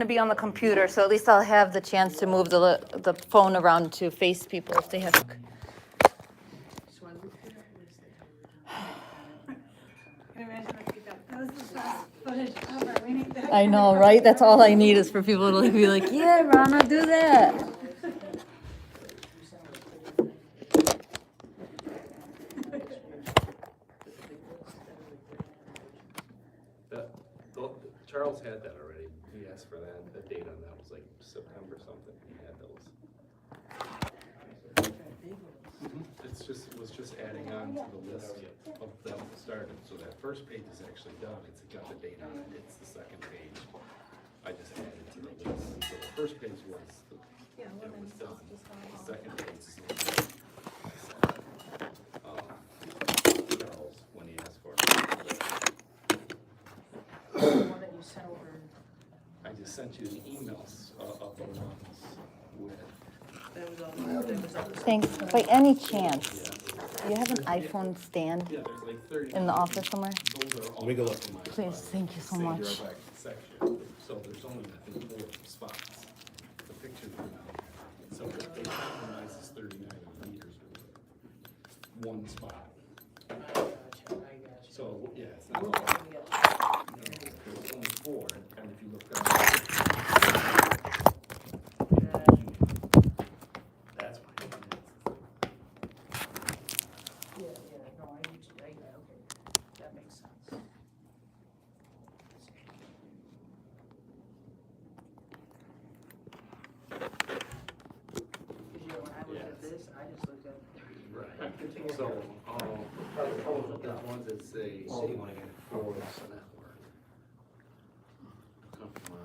to be on the computer, so at least I'll have the chance to move the phone around to face people if they have. So I looked it up, what is that? Can you imagine if we got, that was the best footage ever, we need that. I know, right? That's all I need is for people to be like, yeah, Rana, do that. Charles had that already. He asked for that. The date on that was like September something. He had those. It was just adding on to the list of them started. So that first page is actually done. It's got the date on it. It's the second page. I just added to the list. So the first page was it was done. The second page is the one Charles when he asked for it. The one that you sent over. I just sent you the emails of the ones with. That was all. Thanks. By any chance, do you have an iPhone stand Yeah, there's like 30. in the office somewhere? Those are all. Let me go look. Please, thank you so much. Section. So there's only, I think, 4 spots. The pictures are now. So they compromises 39 meters. One spot. I got you. So, yeah, it's I'm not looking all. at the other. There's only 4, and if you look down. That's why. Yeah, no, I need to, okay, that makes sense. Because, when I looked at this, I just looked at. Right. So, there's ones that say. So you wanna get it for the network. Come on.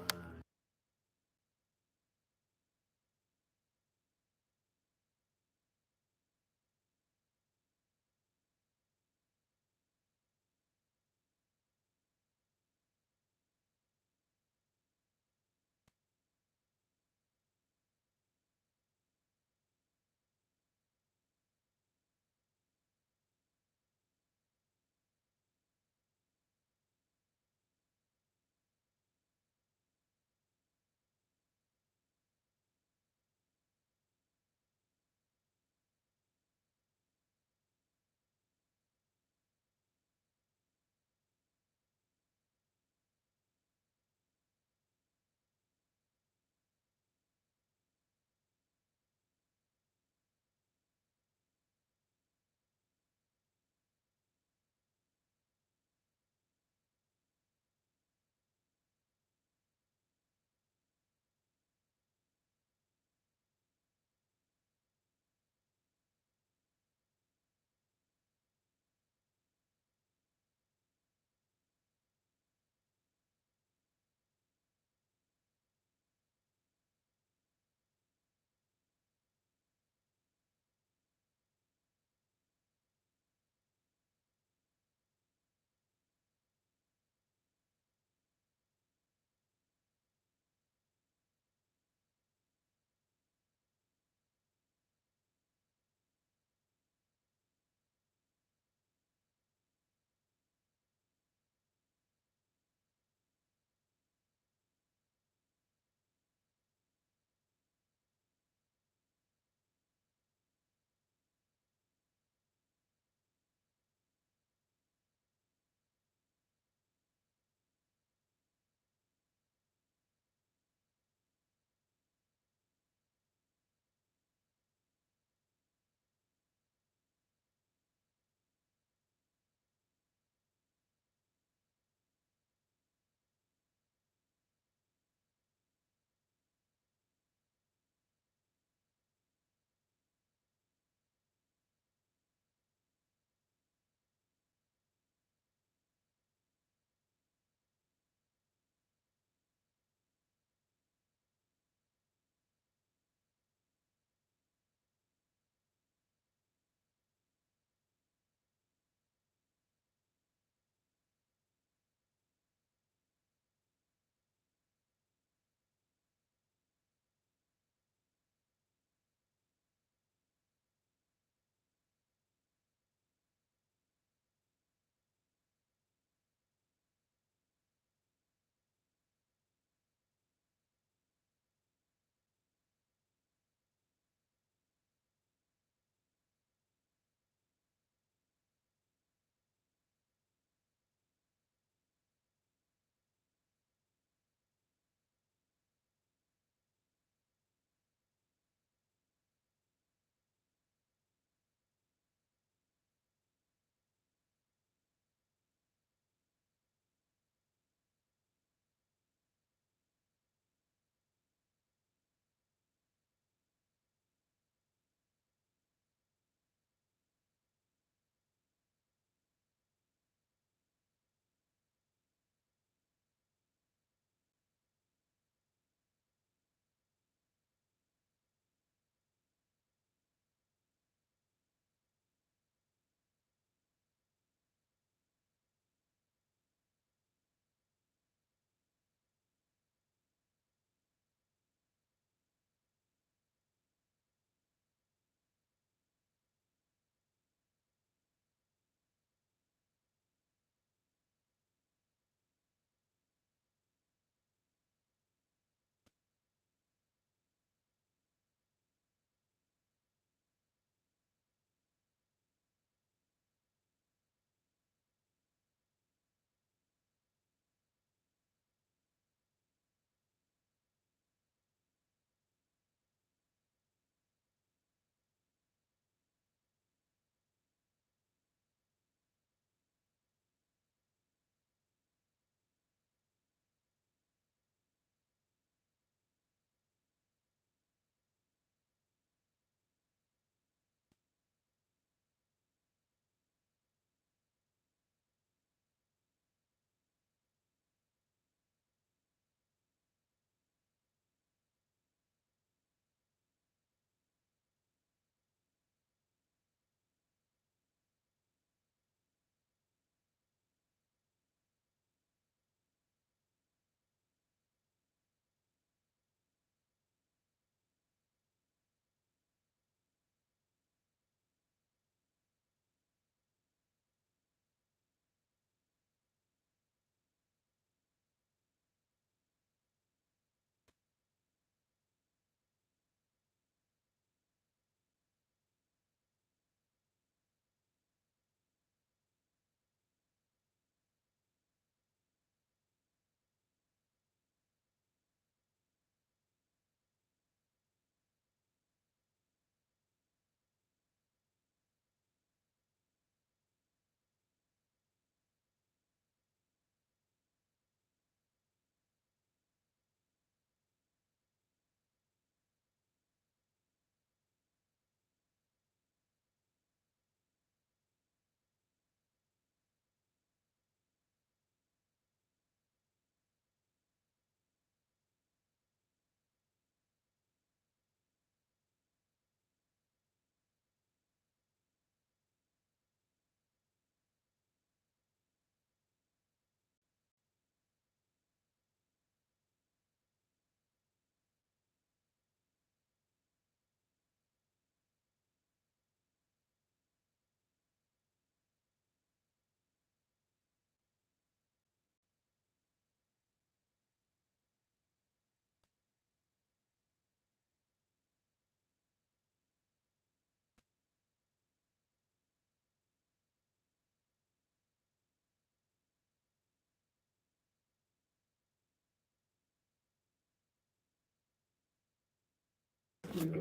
It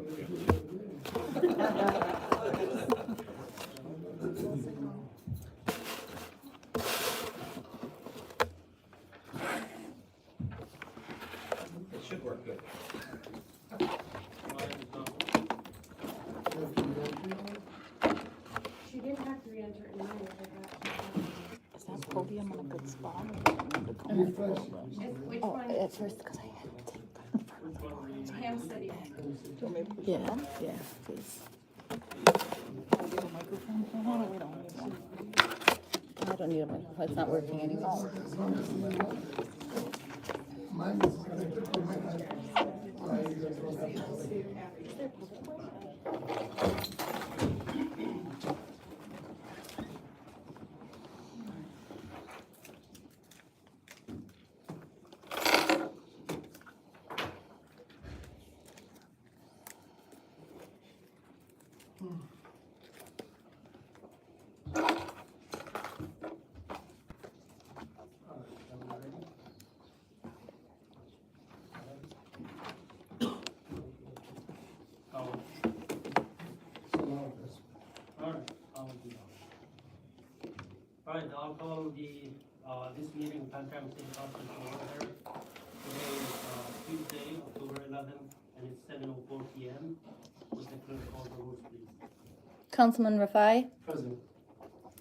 should work good. She didn't have to re-enter it in mine, which I thought. Is that podium in a good spot? Which Oh, one? at first, because I had to take that in front of the door. Ham City. Yeah, yeah, please. The microphone? No, we don't need one. I don't need a microphone, it's not working anymore. Alright, I'll call this meeting of Pantram City Council to order. Today is Tuesday, October 11th, and it's 7:04 p.m. Would the clerk call the roll, please? Councilman Rafai, Present.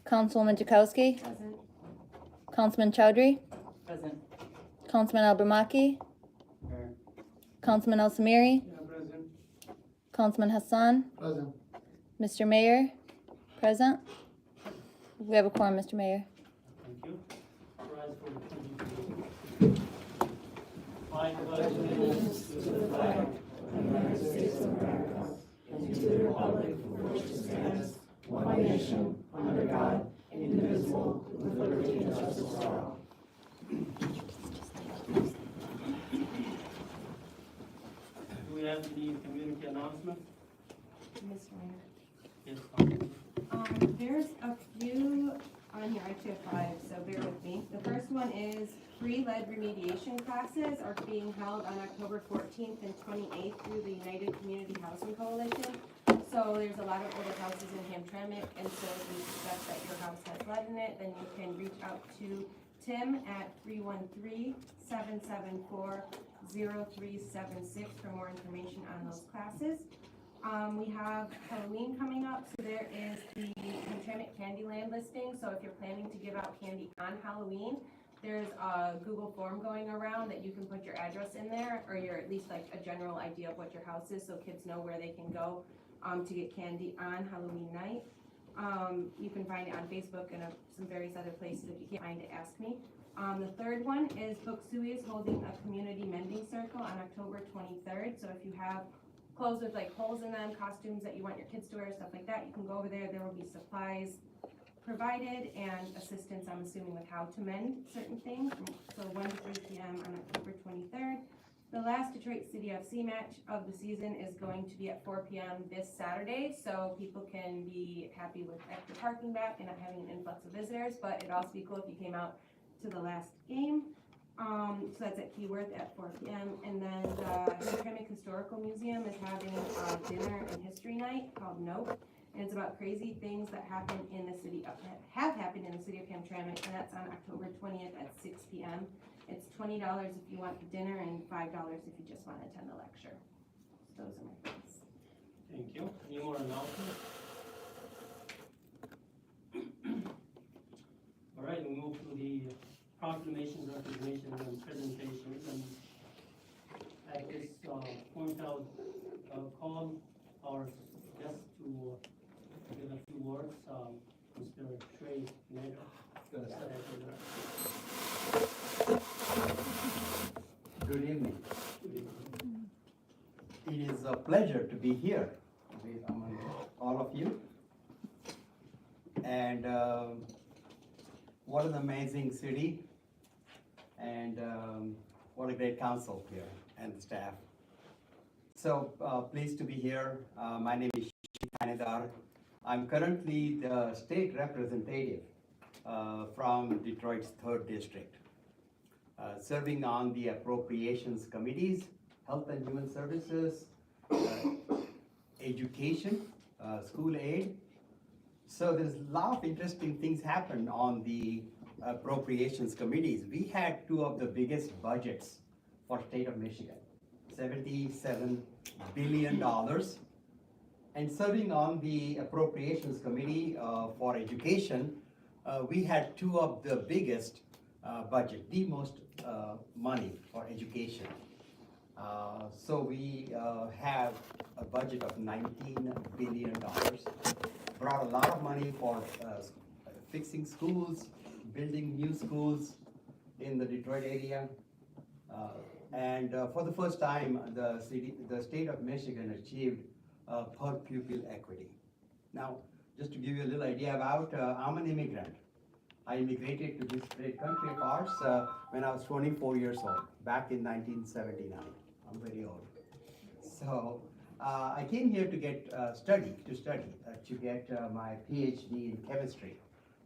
Councilwoman Jakowski, Present. Councilman Chowdhury, Present. Councilman Albermaki, Councilman El Samiri, Present. Councilman Hassan, Present. Mr. Mayor, present. We have a quorum, Mr. Mayor. Thank you. Rise for the pledge. I pledge allegiance to the flag of the United States of America and to the republic for which it stands, one nation, under God, indivisible, with liberty and justice for all. Do we have any community announcements? Mr. Mayor. Yes, Councilman. There's a few on here, I actually have 5, so bear with me. The first one is free lead remediation classes are being held on October 14th and 28th through the United Community Housing Coalition. So there's a lot of older houses in Hamtramck, and so if you suspect that your house has lead in it, then you can reach out to Tim at 313-774-0376 for more information on those classes. We have Halloween coming up, so there is the Hamtramck Candyland listing. So if you're planning to give out candy on Halloween, there's a Google form going around that you can put your address in there, or your at least like a general idea of what your house is, so kids know where they can go to get candy on Halloween night. You can find it on Facebook and some various other places. If you can't find it, ask me. The third one is Booksui is holding a community mending circle on October 23rd. So if you have clothes with like holes in them, costumes that you want your kids to wear, stuff like that, you can go over there. There will be supplies provided and assistance, I'm assuming, with how to mend certain things. So 1 to 3 p.m. on October 23rd. The last Detroit City FC match of the season is going to be at 4 p.m. this Saturday, so people can be happy with extra parking back and not having an influx of visitors, but it'd also be cool if you came out to the last game. So that's at Keyworth at 4 p.m. And then the Hamtramck Historical Museum is having a dinner and history night called Nope. And it's about crazy things that happen in the city of, have happened in the city of Hamtramck, and that's on October 20th at 6 p.m. It's $20 if you want the dinner and $5 if you just want to attend the lecture. So those are my things. Thank you. Any more announcements? All right, we move to the proclamations, recognitions, and presentations. And at this point, I'll call our guest to give a few words. Mr. Trey Nader. Good evening. It is a pleasure to be here with among all of you. And what an amazing city, and what a great council here and staff. So pleased to be here. My name is Kanedar. I'm currently the state representative from Detroit's 3rd District. Serving on the appropriations committees, health and human services, education, school aid. So there's a lot of interesting things happen on the appropriations committees. We had two of the biggest budgets for state of Michigan, $77 billion. And serving on the appropriations committee for education, we had two of the biggest budget, the most money for education. So we have a budget of $19 billion. Brought a lot of money for fixing schools, building new schools in the Detroit area. And for the first time, the state of Michigan achieved per pupil equity. Now, just to give you a little idea about, I'm an immigrant. I immigrated to this great country of ours when I was 24 years old, back in 1979. I'm very old. So I came here to get to get my PhD in chemistry.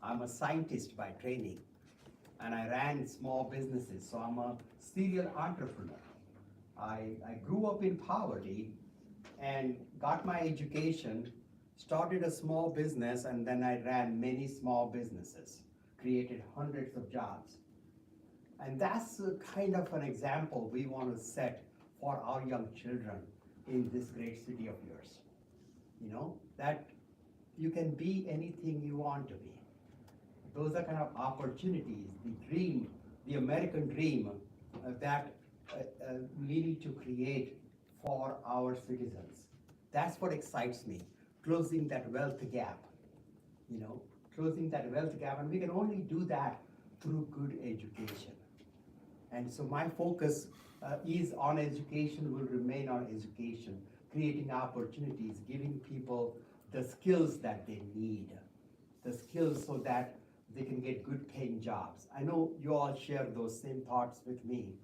I'm a scientist by training, and I ran small businesses, so I'm a serial entrepreneur. I grew up in poverty and got my education, started a small business, and then I ran many small businesses, created hundreds of jobs. And that's kind of an example we want to set for our young children in this great city of yours. You know, that you can be anything you want to be. Those are kind of opportunities, the dream, the American dream that we need to create for our citizens. That's what excites me, closing that wealth gap, you know, closing that wealth gap, and we can only do that through good education. And so my focus is on education, will remain on education, creating opportunities, giving people the skills that they need, the skills so that they can get good paying jobs. I know you all share those same thoughts with me.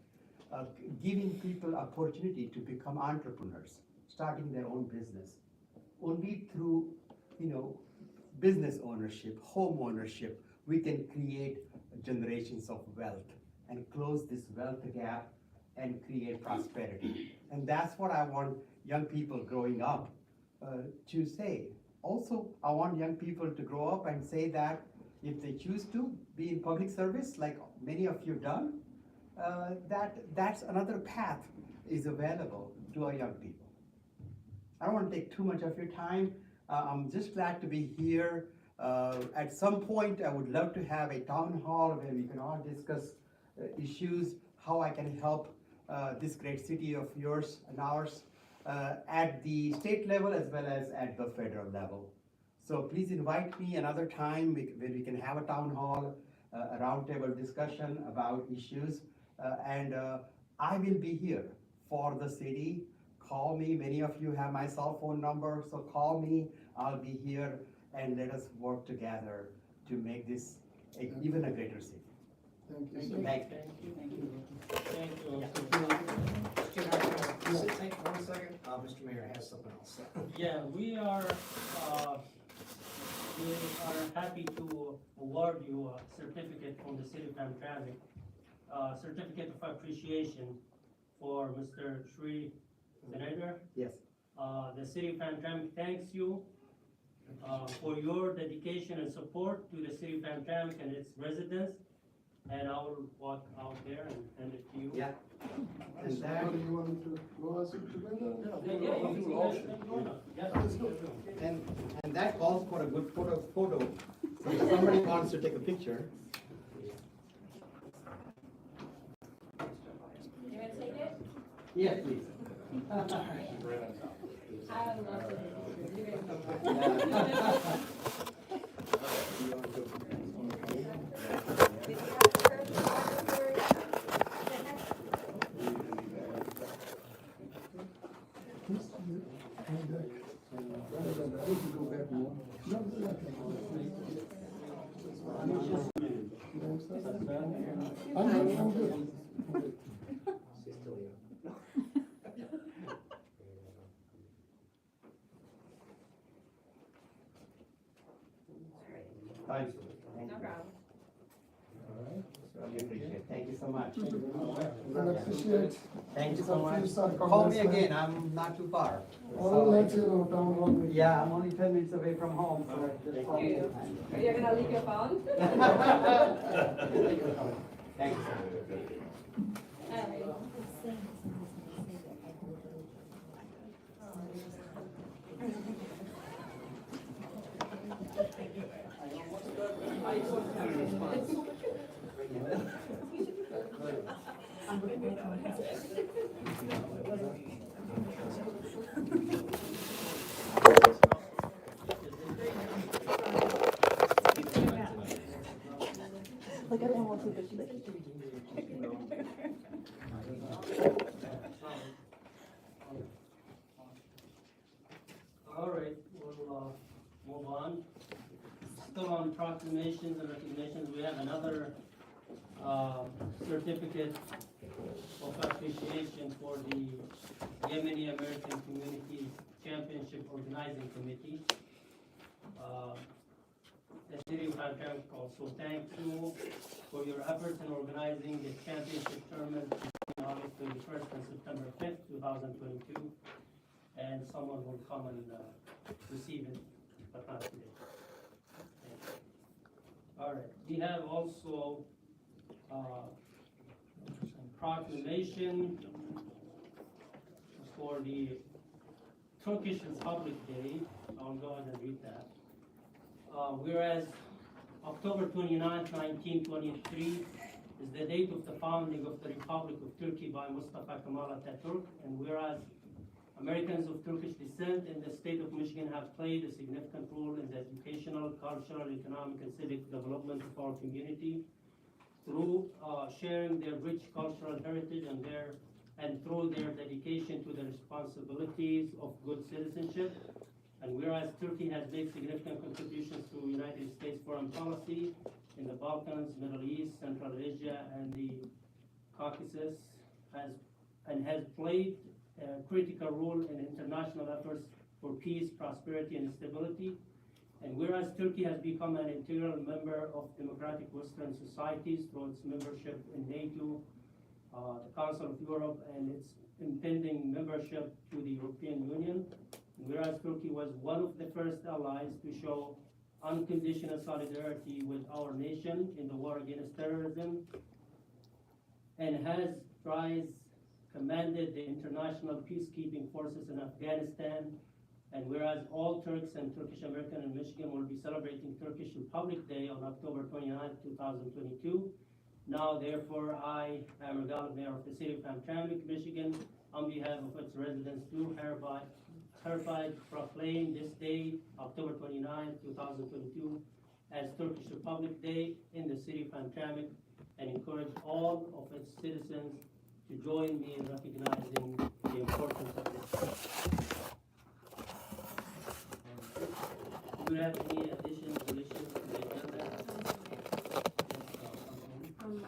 Giving people opportunity to become entrepreneurs, starting their own business. Only through, you know, business ownership, home ownership, we can create generations of wealth and close this wealth gap and create prosperity. And that's what I want young people growing up to say. Also, I want young people to grow up and say that if they choose to be in public service, like many of you done, that's another path is available to our young people. I don't want to take too much of your time. I'm just glad to be here. At some point, I would love to have a town hall where we can all discuss issues, how I can help this great city of yours and ours at the state level as well as at the federal level. So please invite me another time where we can have a town hall, a roundtable discussion about issues, and I will be here for the city. Call me, many of you have my cell phone number, so call me, I'll be here, and let us work together to make this even a greater city. Thank you. Thank you. Thank you. Take 1 second, Mr. Mayor has something else. Yeah, we are happy to award you a certificate from the City of Hamtramck, certificate of appreciation for Mr. Sri Senator. Yes. The City of Hamtramck thanks you for your dedication and support to the City of Hamtramck and its residents. And I will walk out there and hand it to you. Yeah. And So that, what do you want me to go out together? and that calls for a good photo. So if somebody wants to take a picture. You want to take it? Yes, please. I love it. I'm good. Thank you. No problem. Really appreciate it. Thank you so so much. And appreciate. Thank you so the much. few some Call me comments, again, I'm not too far. I'll let you know down one week. Yeah, I'm only 10 minutes away from home, so just call me. Are you gonna leave your phone? Thanks. Look at him, we'll see the All right, we'll move on. Still on proclamations and recognitions, we have another certificate of appreciation for the Yemeni American Community Championship Organizing Committee. The City of Hamtramck also thank you for your efforts in organizing the championship tournament between August 21st and September 5th, 2022. And someone will come and receive it, but not today. All right, we have also proclamation for the Turkish Republic Day. I'll go ahead and read that. Whereas October 29th, 1923 is the date of the founding of the Republic of Turkey by Mustafa Kemal Atatürk, and whereas Americans of Turkish descent in the state of Michigan have played a significant role in the educational, cultural, economic, and civic development of our community through sharing their rich cultural heritage and through their dedication to the responsibilities of good citizenship. And whereas Turkey has made significant contributions to United States foreign policy in the Balkans, Middle East, Central Asia, and the Caucasus, has played a critical role in international efforts for peace, prosperity, and stability. And whereas Turkey has become an integral member of democratic Western societies through its membership in NATO, the Council of Europe, and its impending membership to the European Union. And whereas Turkey was one of the first allies to show unconditional solidarity with our nation in the war against terrorism, and has thrice commanded the international peacekeeping forces in Afghanistan. And whereas all Turks and Turkish American in Michigan will be celebrating Turkish Republic Day on October 29, 2022. Now, therefore, I, Amir Galib, Mayor of the City of Hamtramck, Michigan, on behalf of its residents, do hereby proclaim this day, October 29, 2022, as Turkish Republic Day in the City of Hamtramck, and encourage all of its citizens to join me in recognizing the importance of this. Do you have any additions, deletions to the agenda?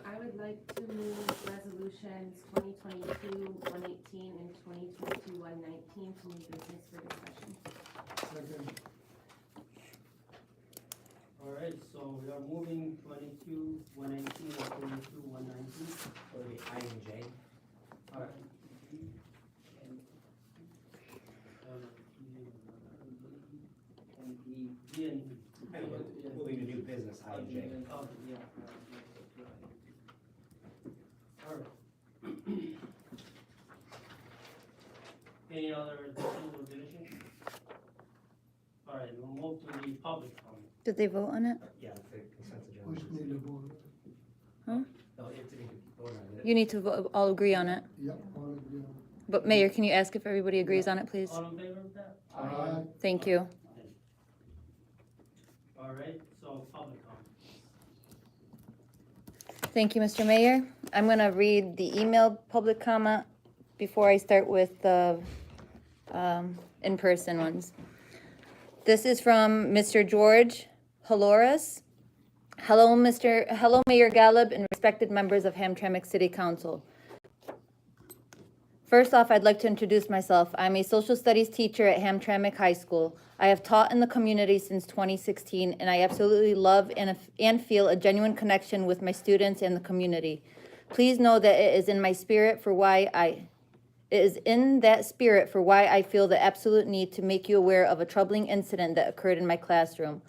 I would like to move resolutions 2022-118 and 2022-119 to new business for discussion. Second. All right, so we are moving 22-118 and 22-119. For the I and J. All right. And D and E. Moving to new business, I and J. Oh, yeah. All right. Any other additions or deletions? All right, we'll move to the public comment. Did they vote on it? Yeah, the consent agenda. We should need a vote. No, it's a vote on it. You need to all agree on it. Yep, all agree on But Mayor, can you ask if everybody agrees on it, please? All in favor of that? it. Aye. Thank you. All right, so public comment. Thank you, Mr. Mayor. I'm going to read the emailed public comment before I start with the in-person ones. This is from Mr. George Haloras. Hello, Mayor Galib and respected members of Hamtramck City Council. First off, I'd like to introduce myself. I'm a social studies teacher at Hamtramck High School. I have taught in the community since 2016, and I absolutely love and feel a genuine connection with my students and the community. Please know that it is in my spirit for why I it is in that spirit for why I feel the absolute need to make you aware of a troubling incident that occurred in my classroom.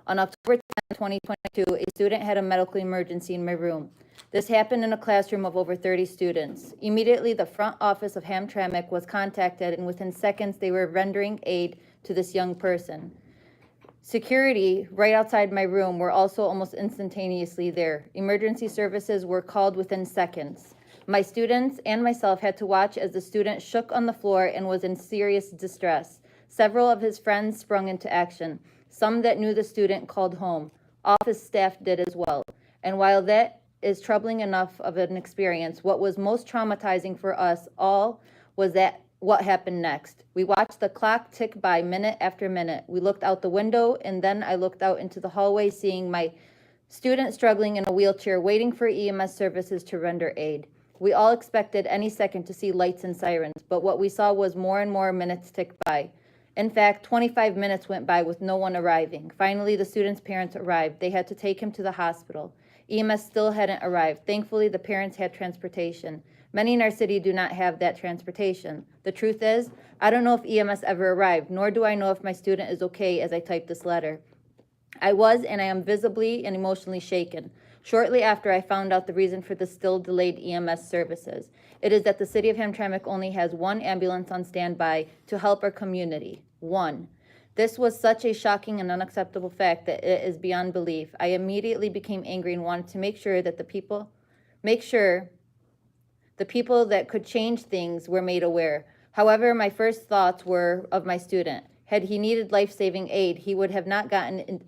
On October 10, 2022, a student had a medical emergency in my room. This happened in a classroom of over 30 students. Immediately, the front office of Hamtramck was contacted, and within seconds, they were rendering aid to this young person. Security right outside my room were also almost instantaneously there. Emergency services were called within seconds. My students and myself had to watch as the student shook on the floor and was in serious distress. Several of his friends sprung into action. Some that knew the student called home. Office staff did as well. And while that is troubling enough of an experience, what was most traumatizing for us all was that what happened next. We watched the clock tick by minute after minute. We looked out the window, and then I looked out into the hallway, seeing my student struggling in a wheelchair, waiting for EMS services to render aid. We all expected any second to see lights and sirens, but what we saw was more and more minutes tick by. In fact, 25 minutes went by with no one arriving. Finally, the student's parents arrived. They had to take him to the hospital. EMS still hadn't arrived. Thankfully, the parents had transportation. Many in our city do not have that transportation. The truth is, I don't know if EMS ever arrived, nor do I know if my student is okay as I type this letter. I was and I am visibly and emotionally shaken. Shortly after, I found out the reason for the still delayed EMS services. It is that the city of Hamtramck only has one ambulance on standby to help our community. One. This was such a shocking and unacceptable fact that it is beyond belief. I immediately became angry and wanted to make sure that the people that could change things were made aware. However, my first thoughts were of my student. Had he needed life-saving aid, he would have not gotten it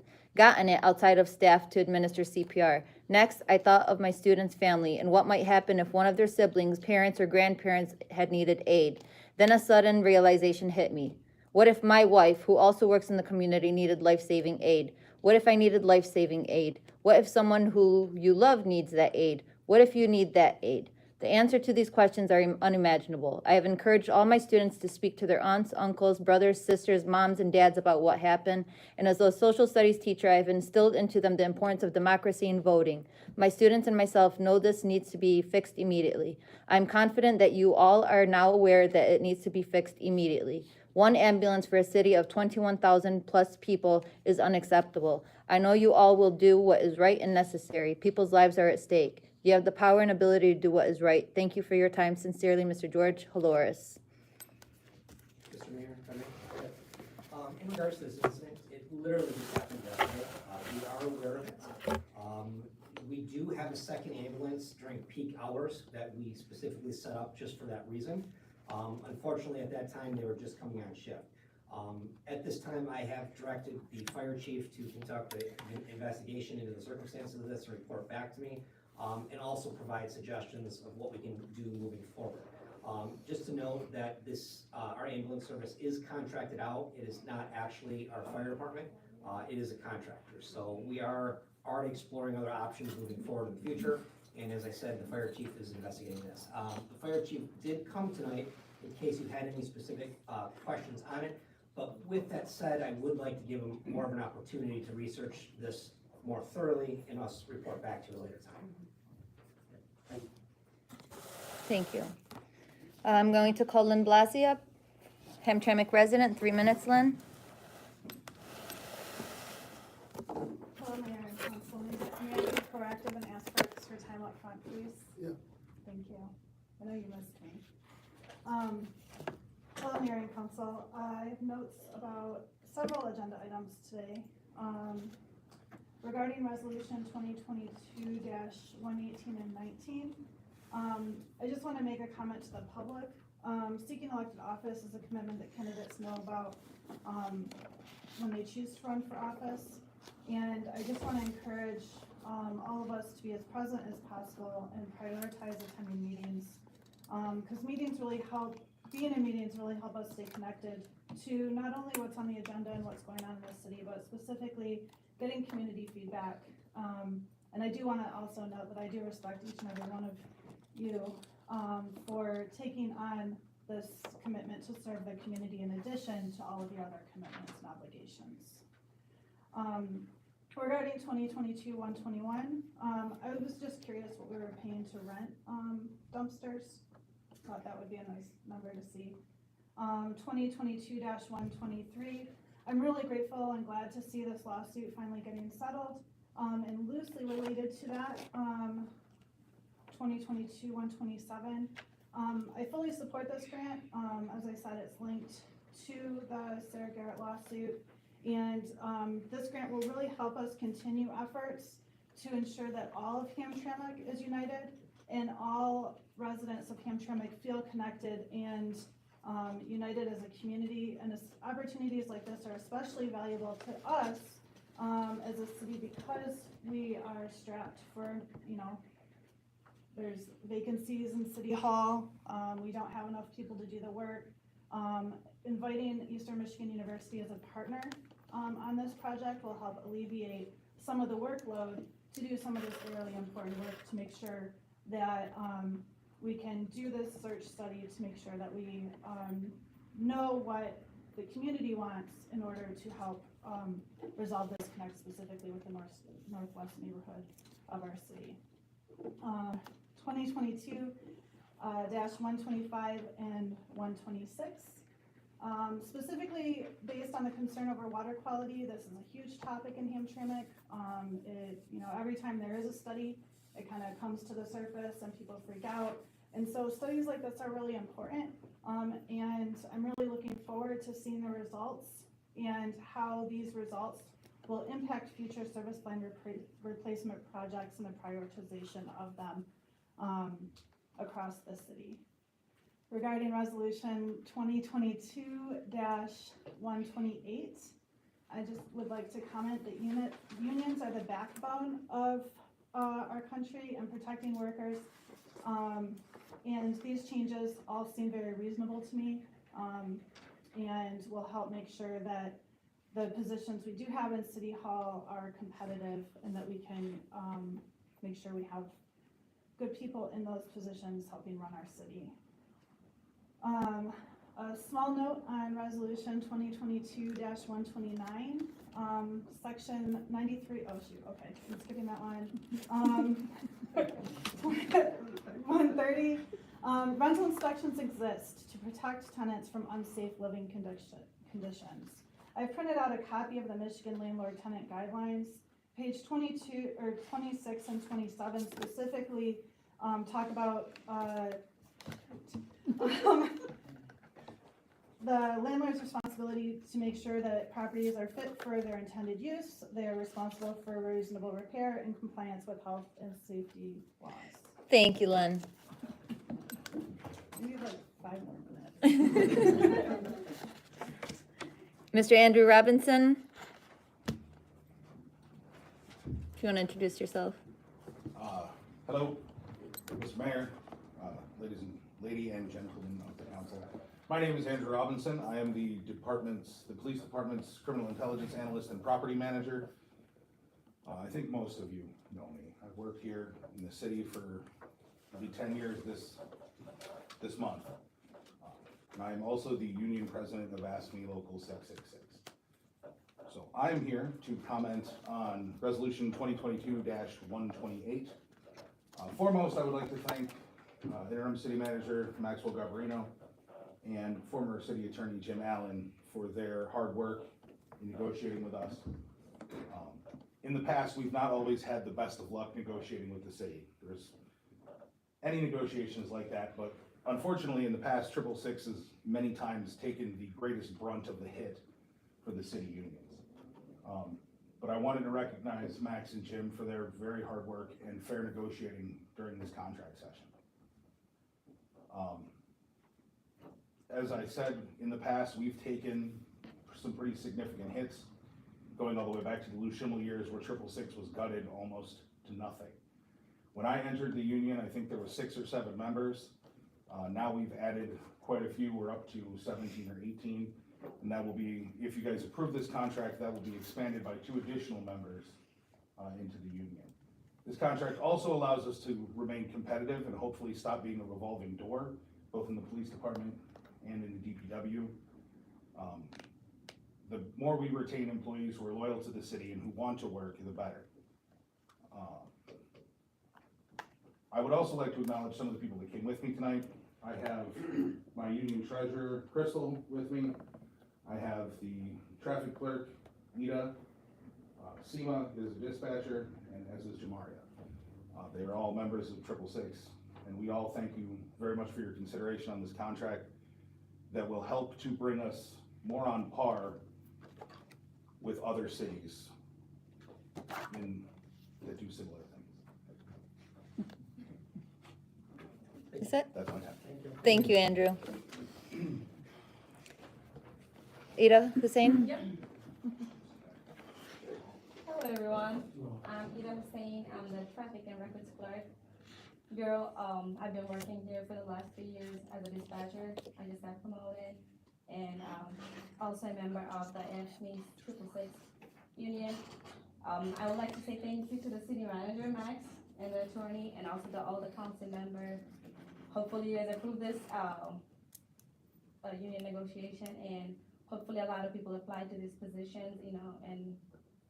outside of staff to administer CPR. Next, I thought of my student's family and what might happen if one of their siblings, parents, or grandparents had needed aid. Then a sudden realization hit me. What if my wife, who also works in the community, needed life-saving aid? What if I needed life-saving aid? What if someone who you love needs that aid? What if you need that aid? The answer to these questions are unimaginable. I have encouraged all my students to speak to their aunts, uncles, brothers, sisters, moms, and dads about what happened. And as a social studies teacher, I have instilled into them the importance of democracy and voting. My students and myself know this needs to be fixed immediately. I'm confident that you all are now aware that it needs to be fixed immediately. One ambulance for a city of 21,000 plus people is unacceptable. I know you all will do what is right and necessary. People's lives are at stake. You have the power and ability to do what is right. Thank you for your time. Sincerely, Mr. George Haloris. Mr. Mayor, if I may. In regards to this incident, it literally just happened yesterday. We are aware of it. We do have a second ambulance during peak hours that we specifically set up just for that reason. Unfortunately, at that time, they were just coming on shift. At this time, I have directed the fire chief to conduct an investigation into the circumstances of this and report back to me, and also provide suggestions of what we can do moving forward. Just to note that this, our ambulance service is contracted out. It is not actually our fire department. It is a contractor. So we are already exploring other options moving forward in the future. And as I said, the fire chief is investigating this. The fire chief did come tonight in case you had any specific questions on it. But with that said, I would like to give him more of an opportunity to research this more thoroughly and us report back to you at a later time. Thank you. I'm going to call Lynn Blasi up, Hamtramck resident. 3 minutes, Lynn. Hello, Mayor and Council. May I be proactive and ask for extra time up front, please? Yeah. Thank you. I know you missed me. Hello, Mayor and Council. I have notes about several agenda items today. Regarding Resolution 2022-118 and 19, I just want to make a comment to the public. Seeking elected office is a commitment that candidates know about when they choose to run for office. And I just want to encourage all of us to be as present as possible and prioritize attending meetings. Because meetings really help, being in meetings really help us stay connected to not only what's on the agenda and what's going on in the city, but specifically getting community feedback. And I do want to also note that I do respect each and every one of you for taking on this commitment to serve the community in addition to all of your other commitments and obligations. Regarding 2022-121, I was just curious what we were paying to rent dumpsters. Thought that would be a nice number to see. 2022-123, I'm really grateful and glad to see this lawsuit finally getting settled. And loosely related to that, 2022-127, I fully support this grant. As I said, it's linked to the Sarah Garrett lawsuit. And this grant will really help us continue efforts to ensure that all of Hamtramck is united and all residents of Hamtramck feel connected and united as a community. And opportunities like this are especially valuable to us as a city because we are strapped for, there's vacancies in City Hall. We don't have enough people to do the work. Inviting Eastern Michigan University as a partner on this project will help alleviate some of the workload to do some of this really important work to make sure that we can do this search study to make sure that we know what the community wants in order to help resolve this connect specifically with the northwest neighborhood of our city. 2022-125 and 126. Specifically based on the concern over water quality, this is a huge topic in Hamtramck. Every time there is a study, it kind of comes to the surface and people freak out. And so studies like this are really important. And I'm really looking forward to seeing the results and how these results will impact future service line replacement projects and the prioritization of them across the city. Regarding resolution 2022-128, I just would like to comment that unions are the backbone of our country and protecting workers. And these changes all seem very reasonable to me and will help make sure that the positions we do have in City Hall are competitive and that we can make sure we have good people in those positions helping run our city. A small note on resolution 2022-129, section 93, oh shoot, okay, I'm skipping that one. 130, rental inspections exist to protect tenants from unsafe living conditions. I've printed out a copy of the Michigan Landlord Tenant Guidelines. Page 22 or 26 and 27 specifically talk about the landlord's responsibility to make sure that properties are fit for their intended use. They are responsible for reasonable repair and compliance with health and safety laws. Thank you, Lynn. We need like 5 more minutes. Mr. Andrew Robinson, if you want to introduce yourself. Hello, Mr. Mayor, lady and gentlemen of the council. My name is Andrew Robinson. I am the police department's criminal intelligence analyst and property manager. I think most of you know me. I've worked here in the city for maybe 10 years this month. And I am also the union president of ASME Local 666. So I'm here to comment on resolution 2022-128. Foremost, I would like to thank interim city manager Maxwell Gabarino and former city attorney Jim Allen for their hard work in negotiating with us. In the past, we've not always had the best of luck negotiating with the city. There's any negotiations like that, but unfortunately in the past, 666 has many times taken the greatest brunt of the hit for the city unions. But I wanted to recognize Max and Jim for their very hard work and fair negotiating during this contract session. As I said, in the past, we've taken some pretty significant hits, going all the way back to the Lou Schimmel years where 666 was gutted almost to nothing. When I entered the union, I think there were 6 or 7 members. Now we've added quite a few. We're up to 17 or 18. And that will be, if you guys approve this contract, that will be expanded by 2 additional members into the union. This contract also allows us to remain competitive and hopefully stop being a revolving door, both in the police department and in the DPW. the more we retain employees who are loyal to the city and who want to work, the better. I would also like to acknowledge some of the people that came with me tonight. I have my union treasurer, Crystal, with me. I have the traffic clerk, Nita. Seema is a dispatcher, and as is Jamaria. They are all members of 666, and we all thank you very much for your consideration on this contract that will help to bring us more on par with other cities that do similar things. Is that? That's my time. Thank you, Andrew. Ida Hussein? Yep. Hello, everyone. I'm Ida Hussein. I'm the traffic and records clerk. Girl, I've been working here for the last 3 years as a dispatcher. I just got promoted, and also a member of the AFSCME 666 union. I would like to say thank you to the city manager, Max, and the attorney, and also all the council members. Hopefully you guys approve this union negotiation, and hopefully a lot of people apply to these positions, and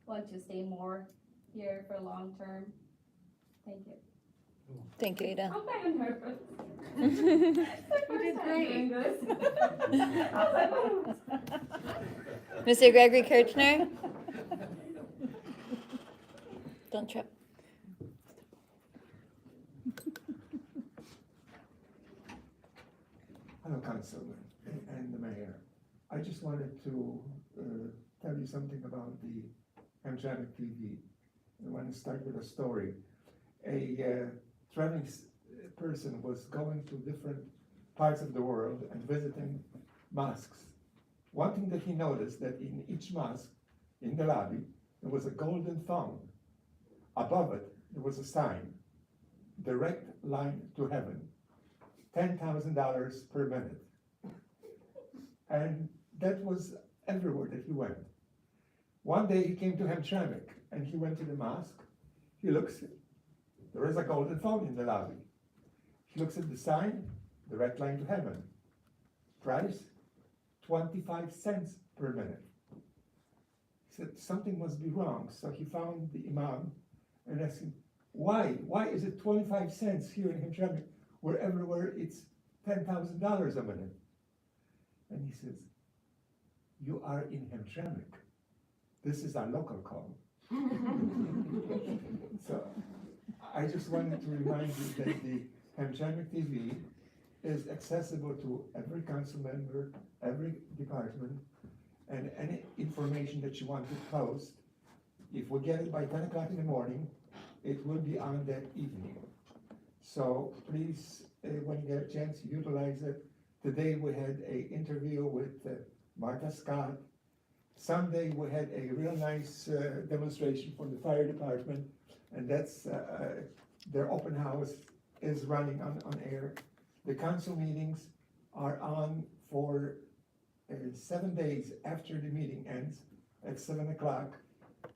want to stay more here for long term. Thank you. Thank you, Ida. I'm kind of nervous. You did great. Great. Mr. Gregory Kirchner? Don't trip. Hello, Councilman and the Mayor. I just wanted to tell you something about the Hamtramck TV. I want to start with a story. A traveling person was going to different parts of the world and visiting mosques. One thing that he noticed, that in each mosque, in the lobby, there was a golden phone. Above it, there was a sign, direct line to heaven, $10,000 per minute. And that was everywhere that he went. One day he came to Hamtramck and he went to the mosque. He looks, there is a golden phone in the lobby. He looks at the sign, direct line to heaven. Price, 25 cents per minute. He said something must be wrong. So he found the imam and asked him, why? Why is it 25 cents here in Hamtramck, where everywhere it's $10,000 a minute? And he says, you are in Hamtramck. This is our local call. So I just wanted to remind you that the Hamtramck TV is accessible to every council member, every department, and any information that you want to post. If we get it by 10 o'clock in the morning, it will be on that evening. So please, when you get a chance, utilize it. Today we had an interview with Martha Scott. Sunday we had a real nice demonstration for the fire department, and that's their open house is running on air. The council meetings are on for 7 days after the meeting ends at 7 o'clock.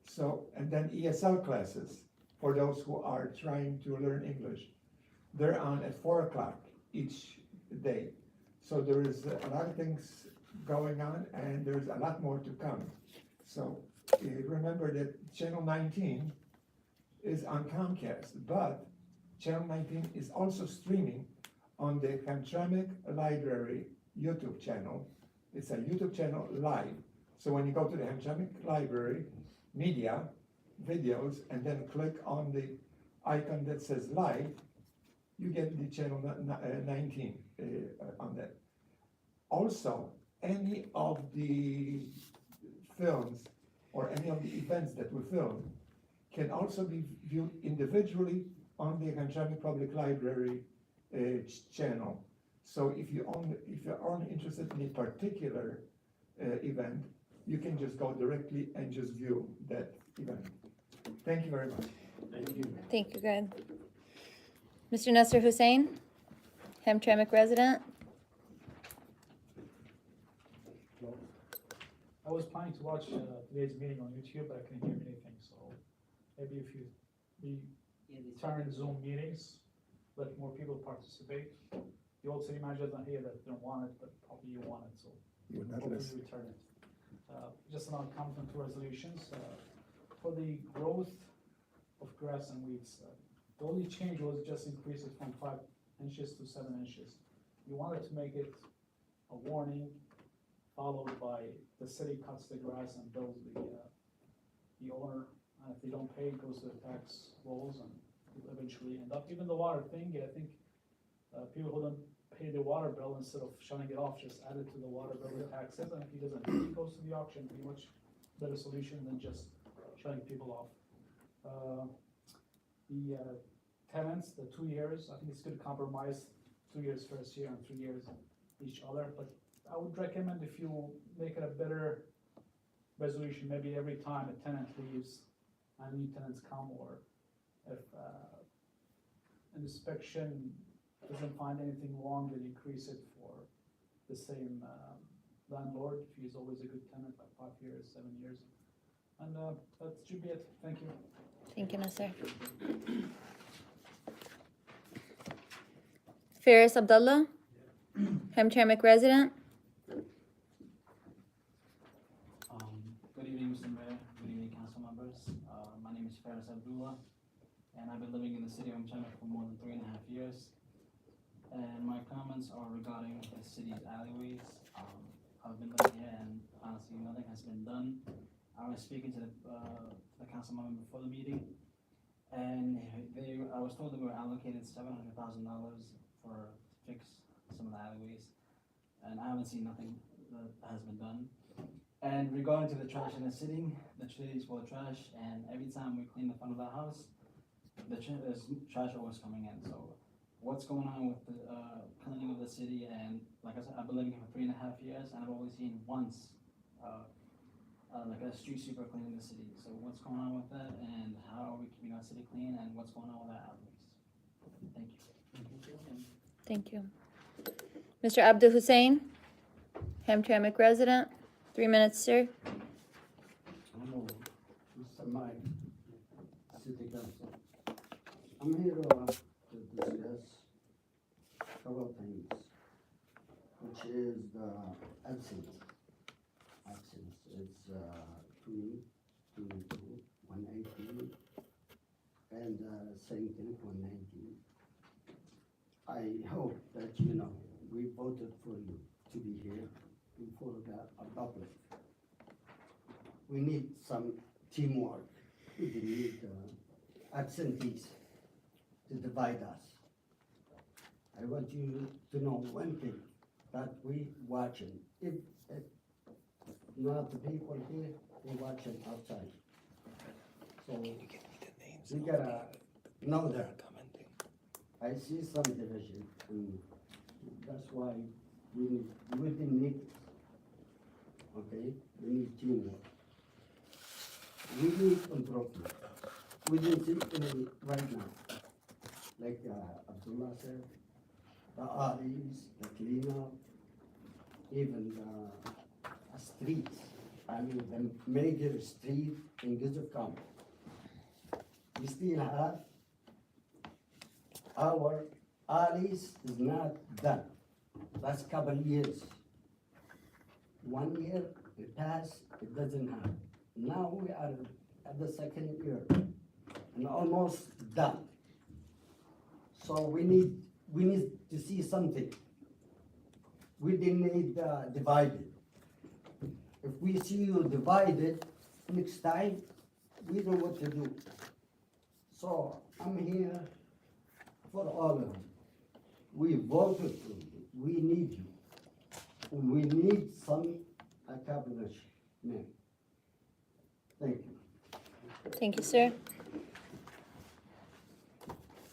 So, and then ESL classes for those who are trying to learn English. They're on at 4 o'clock each day. So there is a lot of things going on, and there's a lot more to come. So remember that Channel 19 is on Comcast, but Channel 19 is also streaming on the Hamtramck Library YouTube channel. It's a YouTube channel live. So when you go to the Hamtramck Library, media, videos, and then click on the icon that says live, you get the channel 19 on that. Also, any of the films or any of the events that we film can also be viewed individually on the Hamtramck Public Library channel. So if you're only interested in a particular event, you can just go directly and just view that event. Thank you very much. Thank you. Thank you, Greg. Mr. Nasser Hussein, Hamtramck resident. I was planning to watch today's meeting on YouTube, but I couldn't hear anything, so maybe if you turn Zoom meetings, let more people participate. The old city manager's not here, that don't want it, but probably you want it, so You're not hopefully listening. you return it. just an comment on two resolutions. For the growth of grass and weeds, the only change was just increase it from 5 inches to 7 inches. You wanted to make it a warning, followed by the city cuts the grass and bills the owner. And if they don't pay, it goes to the tax rolls and will eventually end up. Even the water thing, I think people who don't pay the water bill, instead of shutting it off, just add it to the water bill and tax it. And if he doesn't pay, it goes to the auction. Pretty much better solution than just shutting people off. The tenants, the 2 years, I think it's good compromise, 2 years first year and 3 years each other. But I would recommend if you make it a better resolution, maybe every time a tenant leaves and new tenants come, or if an inspection doesn't find anything wrong, then increase it for the same landlord, if he's always a good tenant, like 5 years, 7 years. And that should be it. Thank you. Thank you, Nasser. Faris Abdullah, Hamtramck resident. Good evening, Mr. Mayor. Good evening, council members. My name is Faris Abdullah, and I've been living in the city of Hamtramck for more than 3.5 years. And my comments are regarding the city's alleyways. I've been living here, and honestly, nothing has been done. I was speaking to the council member before the meeting, and I was told that we were allocated $700,000 for fix some of the alleyways, and I haven't seen nothing that has been done. And regarding to the trash in the city is full of trash, and every time we clean the front of the house, there's trash always coming in. So what's going on with the cleaning of the city? And like I said, I've been living here for 3.5 years, and I've only seen once like a street sweeper cleaning the city. So what's going on with that, and how are we keeping our city clean, and what's going on with our alleyways? Thank you. Thank you. Mr. Abdul Hussein, Hamtramck resident. 3 minutes, sir. Hello, Mr. Mike, City Council. I'm here to discuss a couple of things, which is the absence. It's 222, 118, and same thing, 119. I hope that we voted for you to be here before the public. We need some teamwork. We need absentees to divide us. I want you to know one thing, that we watching. If not the people here, they watching outside. So we gotta know that. I see some division, and that's why we didn't need it. Okay, we need teamwork. We need improvement. We didn't see any right now. Like Abdullah said, the alleys, the cleanup, even the streets. I mean, the major street in Gizukam. We still have our alleys is not done. Last couple of years. 1 year, it passed, it doesn't happen. Now we are at the second year and almost done. So we need to see something. We didn't need divided. If we see you divided, next time, we know what to do. So I'm here for all of you. We voted for you. We need you. We need some accomplishment. Thank you. Thank you, sir.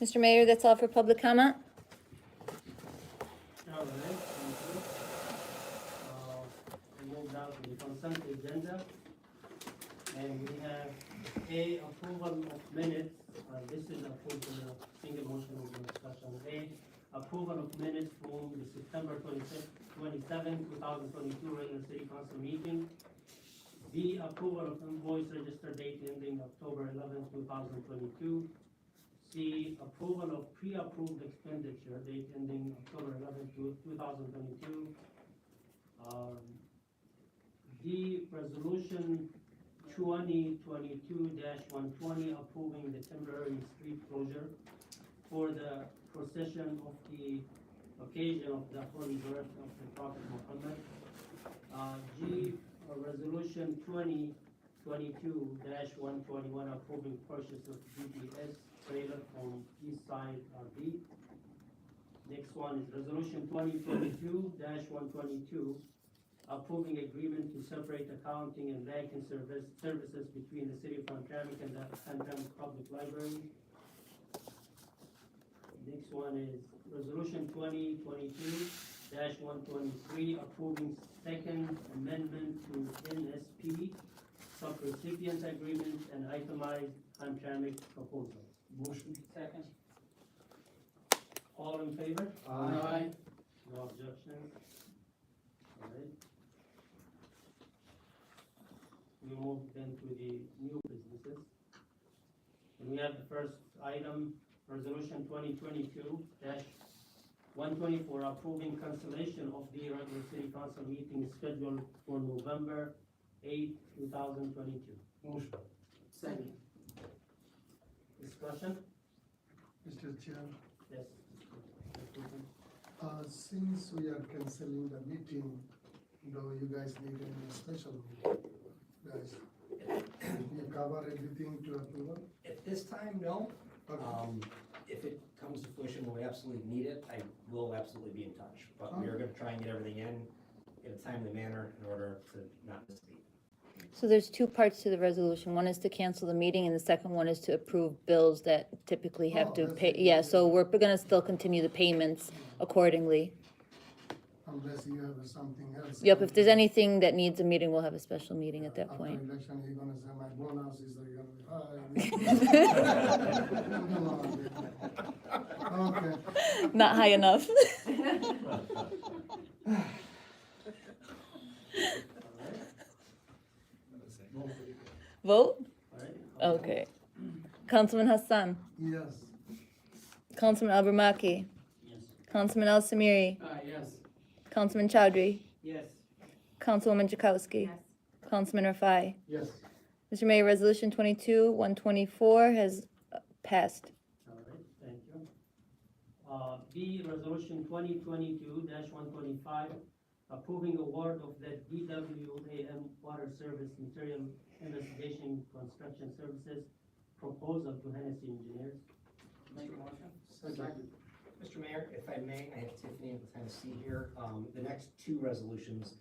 Mr. Mayor, that's all for public comment. All right, thank you. We move down to the consent agenda. And we have A, approval of minutes. This is approval of single motion with no discussion. A, approval of minutes from the September 27, 2022 regular city council meeting. B, approval of invoice register date ending October 11, 2022. C, approval of pre-approved expenditure date ending October 11, 2022. D, resolution 2022-120 approving the temporary street closure for the procession of the occasion of the holy birth of the Prophet Muhammad. G, resolution 2022-121 approving purchase of Dps trailer from East Side RV. Next one is resolution 2022-122 approving agreement to separate accounting and banking services between the city of Hamtramck and the Hamtramck Public Library. Next one is resolution 2022-123 approving second amendment to NSP subrecipient agreement and itemized Hamtramck proposal. Motion. Second. All in favor? Aye. No objections? All right. We move then to the new businesses. And we have the first item, resolution 2022-124 approving cancellation of the regular city council meeting scheduled for November 8, 2022. Motion. Second. Discussion? Mr. Chair, Yes. since we are canceling the meeting, though you guys need a special meeting, guys, you cover everything to approval? At this time, no. Okay. If it comes to fruition, we absolutely need it, I will absolutely be in touch. But we are gonna try and get everything in a timely manner in order to not miss the meeting. So there's two parts to the resolution. One is to cancel the meeting, and the second one is to approve bills that typically have to that's pay. it. Yeah, so we're gonna still continue the payments accordingly. Unless you have something else. Yep, if there's anything that needs a meeting, we'll have a special meeting at that After point. election, you're gonna say my bonus is gonna be high. Okay. Not high enough. Vote? All right. Okay. Councilman Hassan, Yes. Councilman Abramaki, Yes. Councilman Al Samiri, Yes. Councilman Chowdhury, Yes. Councilwoman Jakowski, Councilman Rafai. Yes. Mr. Mayor, Resolution 22-124 has passed. All right, thank you. B, resolution 2022-125, approving award of the DWAM water service material investigation construction services proposal to Hennessy Engineers. Make a motion. Mr. Mayor, if I may, I have Tiffany with Tennessee here. The next two resolutions,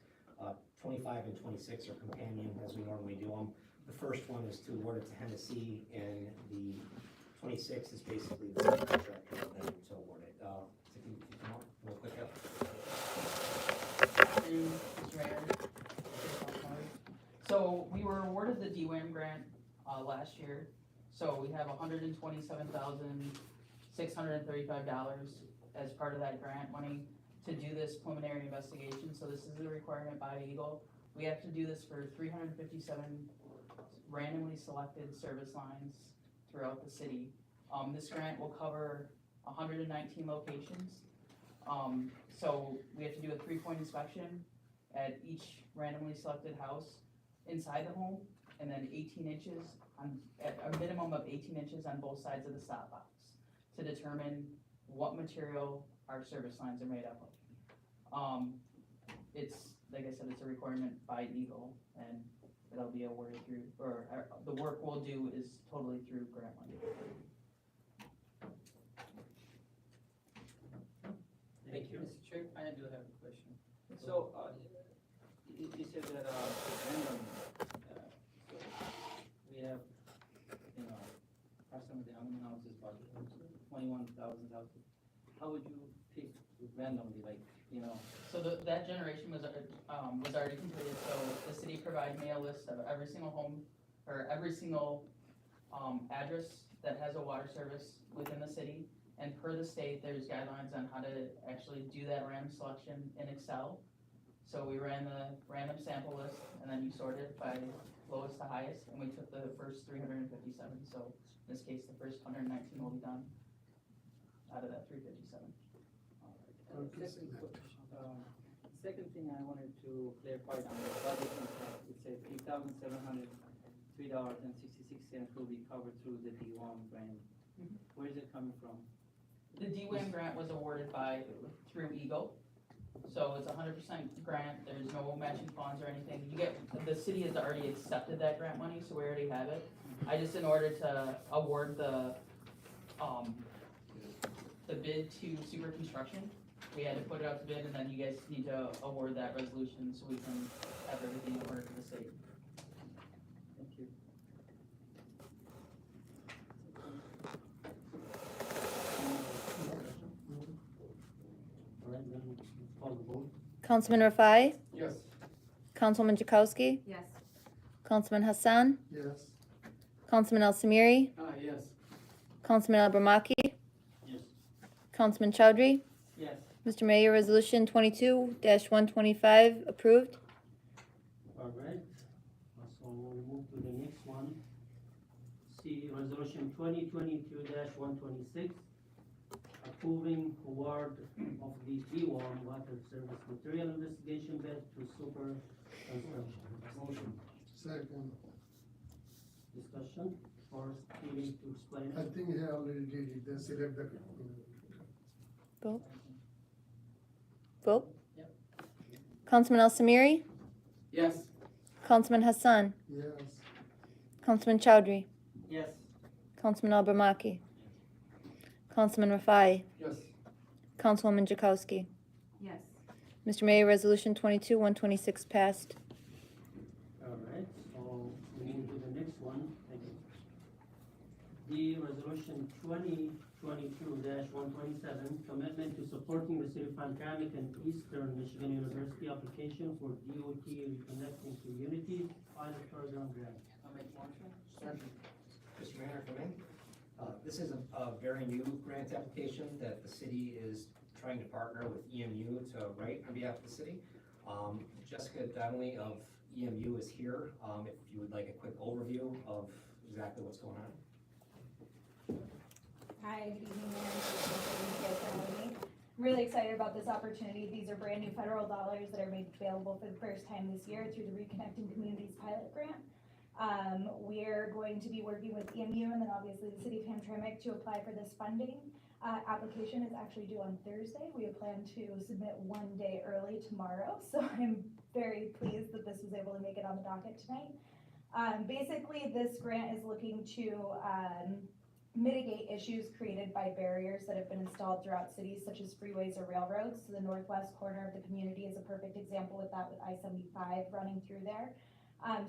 25 and 26 are companion as we normally do them. The first one is to award it to Hennessy, and the 26 is basically the contractor and then to award it. Tiffany, if you come on, real quick up. Mr. Mayor. So we were awarded the DWAM grant last year. So we have $127,635 as part of that grant money to do this preliminary investigation. So this is a requirement by Eagle. We have to do this for 357 randomly selected service lines throughout the city. This grant will cover 119 locations. So we have to do a 3-point inspection at each randomly selected house inside the home, and then 18 inches at a minimum of 18 inches on both sides of the stop box to determine what material our service lines are made up of. It's, like I said, it's a requirement by Eagle, and it'll be awarded through, or the work we'll do is totally through grant money. Thank you. Mr. Chair, I do have a question. So, you said that, random, so we have, approximately how many houses budget, 21,000 houses. How would you pick randomly, So that generation was already completed, so the city provided me a list of every single home, or every single, address that has a water service within the city. And per the state, there's guidelines on how to actually do that random selection in Excel. So we ran the random sample list, and then you sorted by lowest to highest, and we took the first 357. So in this case, the first 119 will be done out of that 357. second thing I wanted to clarify on the budget impact. $3,703.66 will be covered through the D1 grant. Where is it coming from? The DWAM grant was awarded through Eagle. So it's 100% grant, there's no matching funds or anything. The city has already accepted that grant money, so we already have it. I just, in order to award the bid to Super Construction, we had to put it out to bid, and then you guys need to award that resolution so we can have everything in order for the state. Thank you. All right, then call the vote. Councilman Rafai, Yes. Councilwoman Jakowski, Yes. Councilman Hassan, Yes. Councilman Al Samiri, Yes. Councilman Al Bramaki, Yes. Councilman Chowdhury. Yes. Mr. Mayor, Resolution 22-125 approved. All right, so we'll move to the next one. See Resolution 2022-126, approving award of the D1 water service material investigation bid to Super Construction. Motion. Second, Discussion, first, you need to explain I it. think he already did it, they select the. Vote. Vote. Yep. Councilman Al Samiri, Yes. Councilman Hassan, Yes. Councilman Chowdhury, Yes. Councilman Al Bramaki, Councilman Rafai, Yes. Councilwoman Jakowski. Yes. Mr. Mayor, Resolution 22-126 passed. All right, so we move to the next one. Thank you. The Resolution 2022-127, commitment to supporting the city of Hamtramck and Eastern Michigan University application for DOT Reconnecting Communities pilot program grant. I'll make a motion. Second. Mr. Mayor, if I may. This is a very new grant application that the city is trying to partner with EMU to write on behalf of the city. Jessica Donnelly of EMU is here, if you would like a quick overview of exactly what's going on. Hi, good evening, Mayor. Thank you guys for having me. I'm really excited about this opportunity. These are brand new federal dollars that are made available for the first time this year through the Reconnecting Communities pilot grant. We're going to be working with EMU and then obviously the city of Hamtramck to apply for this funding. Application is actually due on Thursday. We plan to submit one day early tomorrow, so I'm very pleased that this was able to make it on the docket tonight. Basically, this grant is looking to mitigate issues created by barriers that have been installed throughout cities such as freeways or railroads. So the northwest corner of the community is a perfect example with that, with I-75 running through there.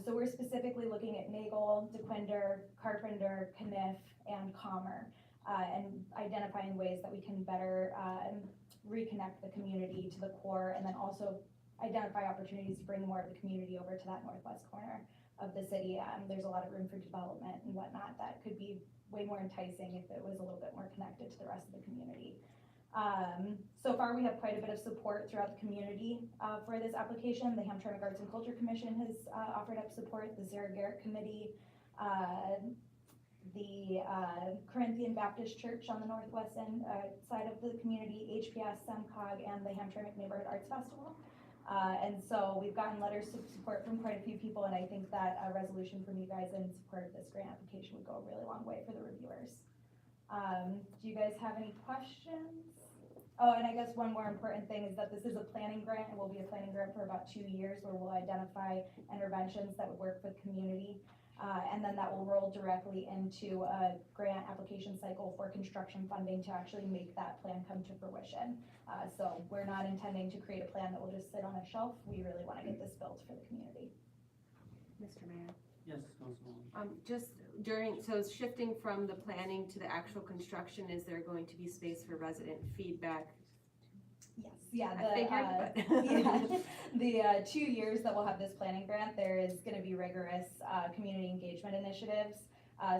So we're specifically looking at Nagel, DeQuinder, Carpenter, Caniff, and Commer, and identifying ways that we can better reconnect the community to the core, and then also identify opportunities to bring more of the community over to that northwest corner of the city. There's a lot of room for development and whatnot that could be way more enticing if it was a little bit more connected to the rest of the community. So far, we have quite a bit of support throughout the community for this application. The Hamtramck Arts and Culture Commission has offered up support, the Sarah Garrett Committee, the Corinthian Baptist Church on the northwest end side of the community, HPS, SEMCOG, and the Hamtramck Neighborhood Arts Festival. And so we've gotten letters of support from quite a few people, and I think that a resolution from you guys in support of this grant application would go a really long way for the reviewers. Do you guys have any questions? Oh, and I guess one more important thing is that this is a planning grant. It will be a planning grant for about 2 years where we'll identify interventions that would work for the community. And then that will roll directly into a grant application cycle for construction funding to actually make that plan come to fruition. So we're not intending to create a plan that will just sit on a shelf. We really want to get this built for the community. Mr. Mayor. Yes, Councilwoman. Just so shifting from the planning to the actual construction, is there going to be space for resident feedback? Yes, yeah, I figured, the 2 years that we'll have this planning grant, there is going to be rigorous community engagement initiatives.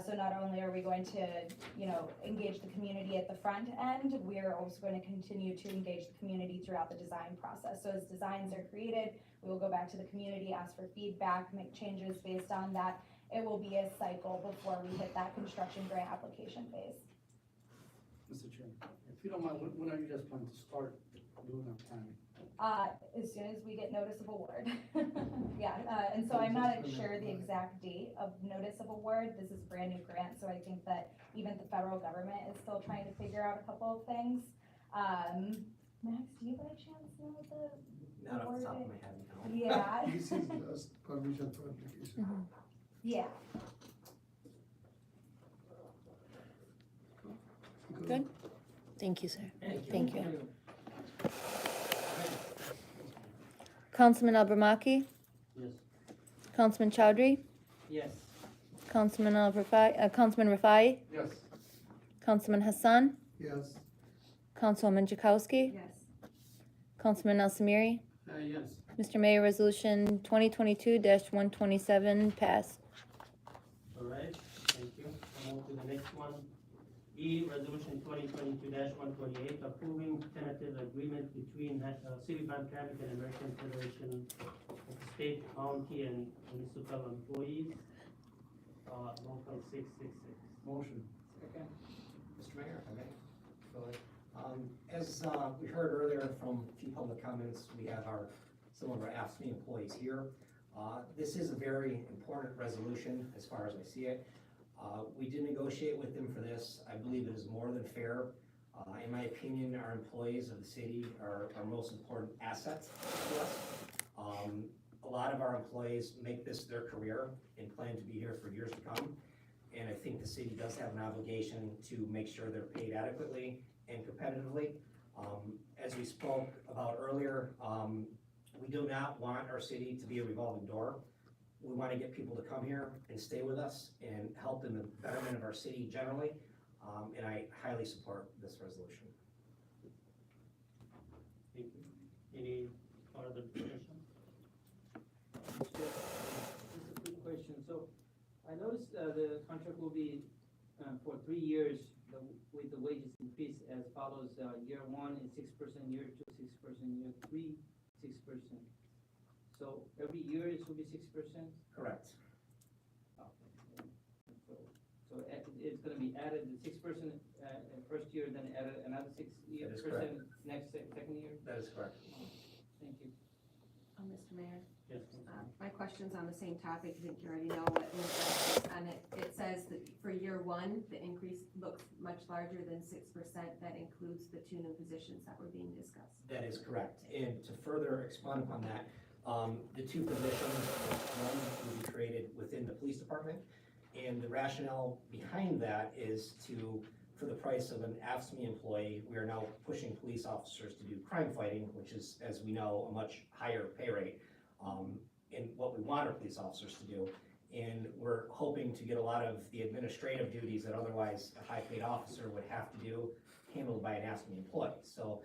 So not only are we going to, engage the community at the front end, we are also going to continue to engage the community throughout the design process. So as designs are created, we will go back to the community, ask for feedback, make changes based on that. It will be a cycle before we hit that construction grant application phase. Mr. Chairman, if you don't mind, when are you guys planning to start doing that planning? As soon as we get notice of award. yeah, and so I'm not sure the exact date of notice of award. This is a brand new grant, so I think that even the federal government is still trying to figure out a couple of things. Max, do you by chance know the Not off award the top of date? my head, no. Yeah, This is just permission for application. yeah. Good. Thank you, sir. Thank you. Councilman Abramaki? Yes. Councilman Chowdhury? Yes. Councilman Councilman Rafai? Yes. Councilman Hassan? Yes. Councilwoman Jakowski? Yes. Councilman Al Samiri? Yes. Mr. Mayor, Resolution 2022-127 passed. All right, thank you. I'll move to the next one. E, Resolution 2022-128, approving tentative agreement between City Bank Traffic and American Federation of State, County, and Municipal Employees, 1.666. Motion. Second. Mr. Mayor, if I may. Go ahead. As we heard earlier from a few public comments, we have some of our AFSCME employees here. This is a very important resolution as far as I see it. We did negotiate with them for this. I believe it is more than fair. In my opinion, our employees of the city are our most important assets to us. A lot of our employees make this their career and plan to be here for years to come. And I think the city does have an obligation to make sure they're paid adequately and competitively. As we spoke about earlier, we do not want our city to be a revolving door. We want to get people to come here and stay with us and help in the betterment of our city generally. And I highly support this resolution. Thank you. Any further discussion? Just a quick question. So I noticed the contract will be for 3 years with the wages increase as follows. Year 1 is 6%, year 2 6%, year 3 6%. So every year it will be 6%? Correct. Okay. So it's gonna be added the 6% first year, then added another 6% That is correct. second year? That is correct. Thank you. Mr. Mayor, Yes. my question's on the same topic. I think you already know what was on it. It says that for year one, the increase looks much larger than 6%. That includes the 2 new positions that were being discussed. That is correct. And to further expand upon that, the 2 positions, one will be created within the police department. And the rationale behind that is for the price of an AFSCME employee, we are now pushing police officers to do crime fighting, which is, as we know, a much higher pay rate. And what we want our police officers to do. And we're hoping to get a lot of the administrative duties that otherwise a high-paid officer would have to do handled by an AFSCME employee. So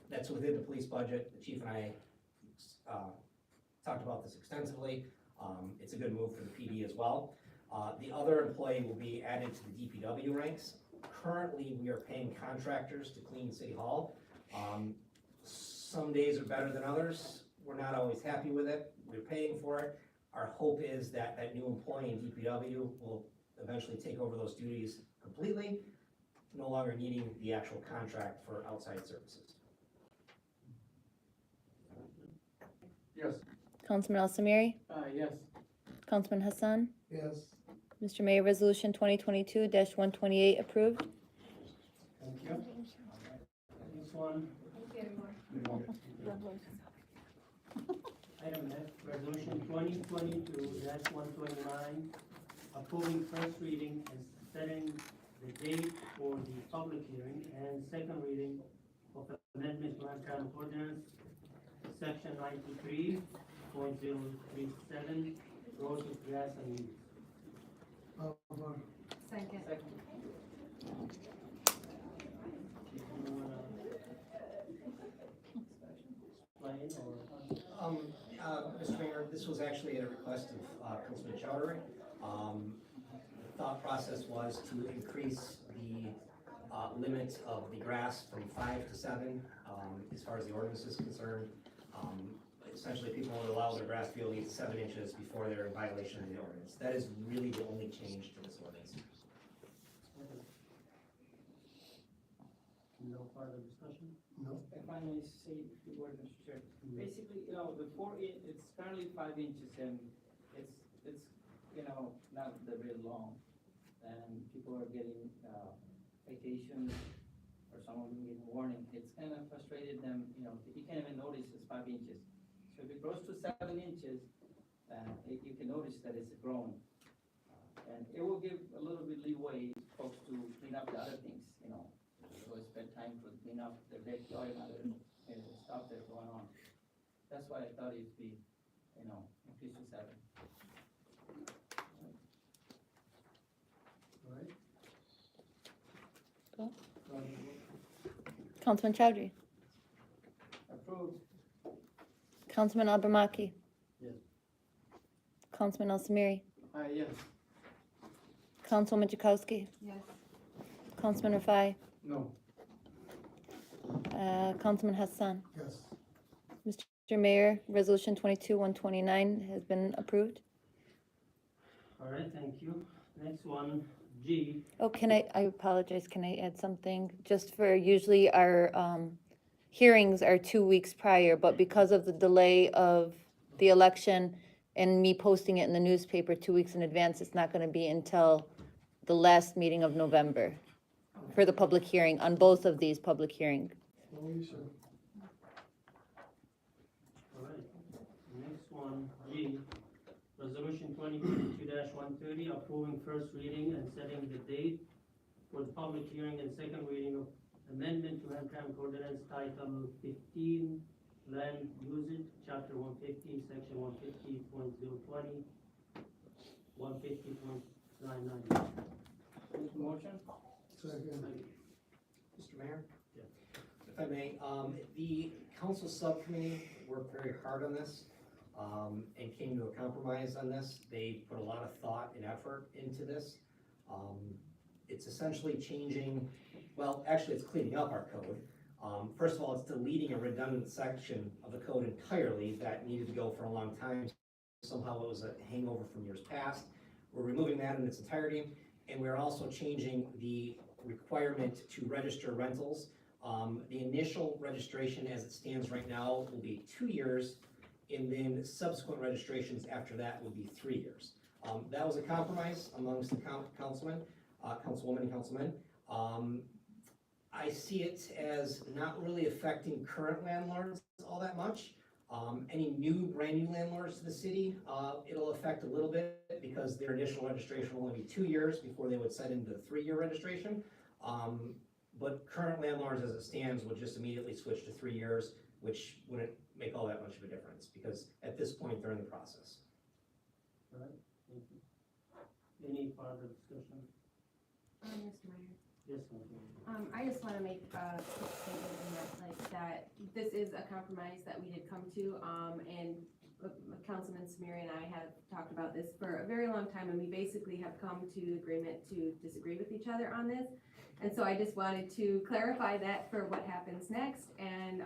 that's within the police budget. The chief and I talked about this extensively. It's a good move for the PD as well. The other employee will be added to the DPW ranks. Currently, we are paying contractors to clean City Hall. Some days are better than others. We're not always happy with it. We're paying for it. Our hope is that that new employee in DPW will eventually take over those duties completely, no longer needing the actual contract for outside services. Yes. Councilman Al Samiri? Yes. Councilman Hassan? Yes. Mr. Mayor, Resolution 2022-128 approved. Thank you. Next one. Item F, Resolution 2022-129, approving first reading and setting the date for the public hearing and second reading of amendment to Antrim Ordinance, Section 93.037, roads with grass and weeds. Second. Mr. Mayor, this was actually at a request of Councilman Chowdhury. The thought process was to increase the limit of the grass from 5 to 7, as far as the ordinance is concerned. Essentially, people would allow their grass field to 7 inches before they're in violation of the ordinance. That is really the only change to this ordinance. No further discussion? No? If I may say the word, Mr. Chair. Basically, the 4 inch, it's currently 5 inches and it's, not that very long. And people are getting, citations or some of them getting warning. It's kind of frustrated them, you can't even notice it's 5 inches. So if it grows to 7 inches, you can notice that it's growing. And it will give a little bit leeway folks to clean up the other things, So it's spend time for clean up their backyard and other stuff that's going on. That's why I thought it'd be, increased to 7. Right? Councilman Chowdhury. Approved. Councilman Abramaki. Yes. Councilman Al Samiri. Yes. Councilwoman Jakowski. Yes. Councilman Rafai. No. Councilman Hassan. Yes. Mr. Mayor, Resolution 22-129 has been approved. All right, thank you. Next one, G. Oh, I apologize, can I add something? Just for, usually our hearings are 2 weeks prior, but because of the delay of the election and me posting it in the newspaper 2 weeks in advance, it's not going to be until the last meeting of November for the public hearing, on both of these public hearings. No issue. All right, next one, G. Resolution 2022-130, approving first reading and setting the date for the public hearing and second reading of amendment to Hamtramck Ordinance Title 15, Land Usage, Chapter 150, Section 150.020, 150.99. Make the motion? Second. Mr. Mayor? Yeah. If I may, the council subcommittee worked very hard on this, and came to a compromise on this. They put a lot of thought and effort into this. It's essentially changing, well, actually it's cleaning up our code. First of all, it's deleting a redundant section of the code entirely that needed to go for a long time. Somehow it was a hangover from years past. We're removing that in its entirety, and we're also changing the requirement to register rentals. The initial registration as it stands right now will be 2 years, and then subsequent registrations after that will be 3 years. That was a compromise amongst the councilwoman and councilmen. I see it as not really affecting current landlords all that much. Any brand new landlords to the city, it'll affect a little bit because their initial registration will only be 2 years before they would set into 3-year registration. But current landlords as it stands would just immediately switch to 3 years, which wouldn't make all that much of a difference because at this point they're in the process. All right, thank you. Any further discussion? Mr. Mayor. Yes, Councilman. I just want to make a quick statement in that this is a compromise that we did come to, and Councilman Samiri and I have talked about this for a very long time, and we basically have come to agreement to disagree with each other on this. And so I just wanted to clarify that for what happens next, and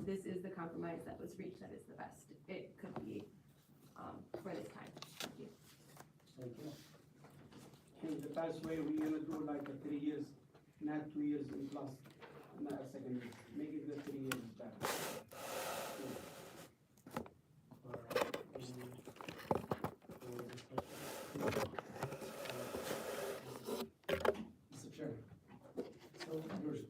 this is the compromise that was reached that is the best it could be for this time. Thank you. Thank you. In the past way, we're gonna do like 3 years, not 2 years in plus, not a second year, make it the 3 years back. All right, any further discussion? Mr. Chair. So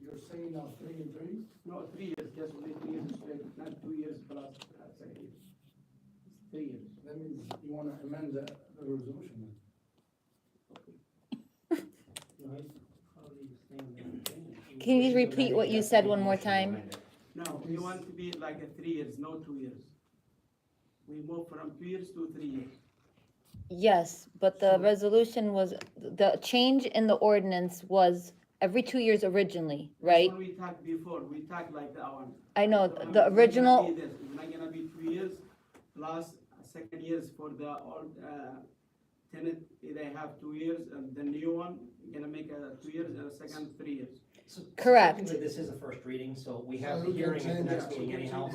you're saying now 3 and 3? No, 3 years, just only 3 years straight, not 2 years plus second year. 3 years. That means you wanna amend the resolution then? No, it's probably the same thing. Can you repeat what you said one more time? No, we want to be like 3 years, no 2 years. We move from 2 years to 3 years. Yes, but the resolution was, the change in the ordinance was every 2 years originally, right? When we talked before, we talked like that one. I know, So the it's not gonna original, be this. It's not gonna be 2 years plus second years for the old tenant, they have 2 years, and the new one, gonna make 2 years and a second 3 years. So Correct. technically, this is a first reading, so we have So the we can hearing at the change next it. meeting anyhow.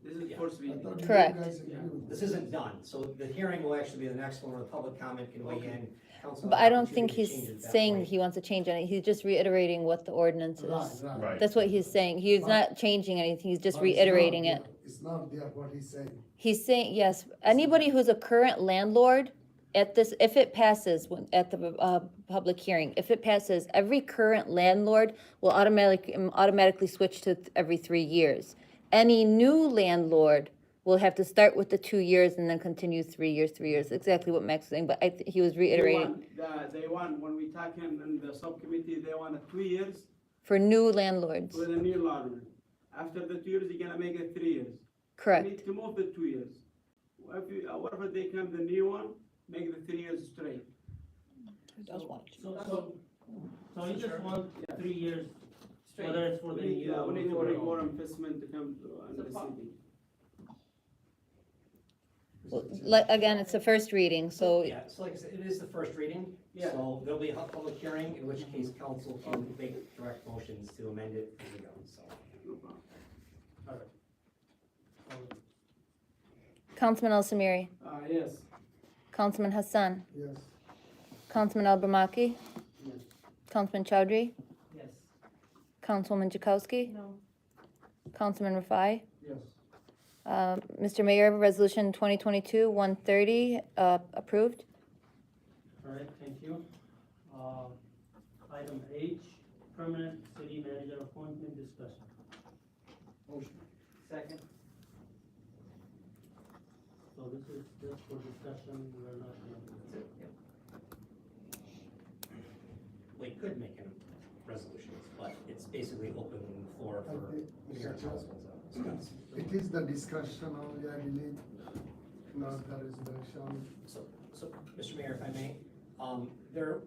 This is Yeah. first I reading. thought you Correct. guys agree with The this isn't done, so the hearing will actually be the next one where the public comment can weigh in. Council But has I don't think opportunity to he's change it at that saying point. he wants to change anything, he's just reiterating what the ordinance is. Right. That's what he's saying, he's But- not changing anything, he's just But it's not reiterating it. there. It's not there what he's saying. He's saying, yes, anybody who's a current landlord at this, if it passes at the, public hearing, if it passes, every current landlord will automatically switch to every 3 years. Any new landlord will have to start with the 2 years and then continue 3 years, exactly what Max was saying, but he was reiterating, They want, when we talk in the subcommittee, they want 2 years for new landlords, with a new landlord. After the 2 years, you're gonna make it 3 years. correct. You need to move the 2 years. Whatever they come, the new one, make the 3 years straight. So you just want 3 years, Straight. whether it's for the new. We need to bring more investment to come to the city. Like, again, it's the first reading, so Yeah, so like I said, it is the first reading, Yeah. so there'll be a public hearing, in which case council can make direct motions to amend it as we go, so. No problem. Councilman Al Samiri, Yes. Councilman Hassan, Yes. Councilman Al Bramaki, Yes. Councilman Chowdhury, Yes. Councilwoman Jakowski, No. Councilman Rafai. Yes. Mr. Mayor, Resolution 2022-130, approved. All right, thank you. Item H, permanent city manager appointment discussion. Motion. Second. So this is just for discussion, we're not gonna. That's it, yep. We could make them resolutions, but it's basically open floor for mayor and council to discuss. It is the discussion only, I believe, not the resolution. So, Mr. Mayor, if I may, there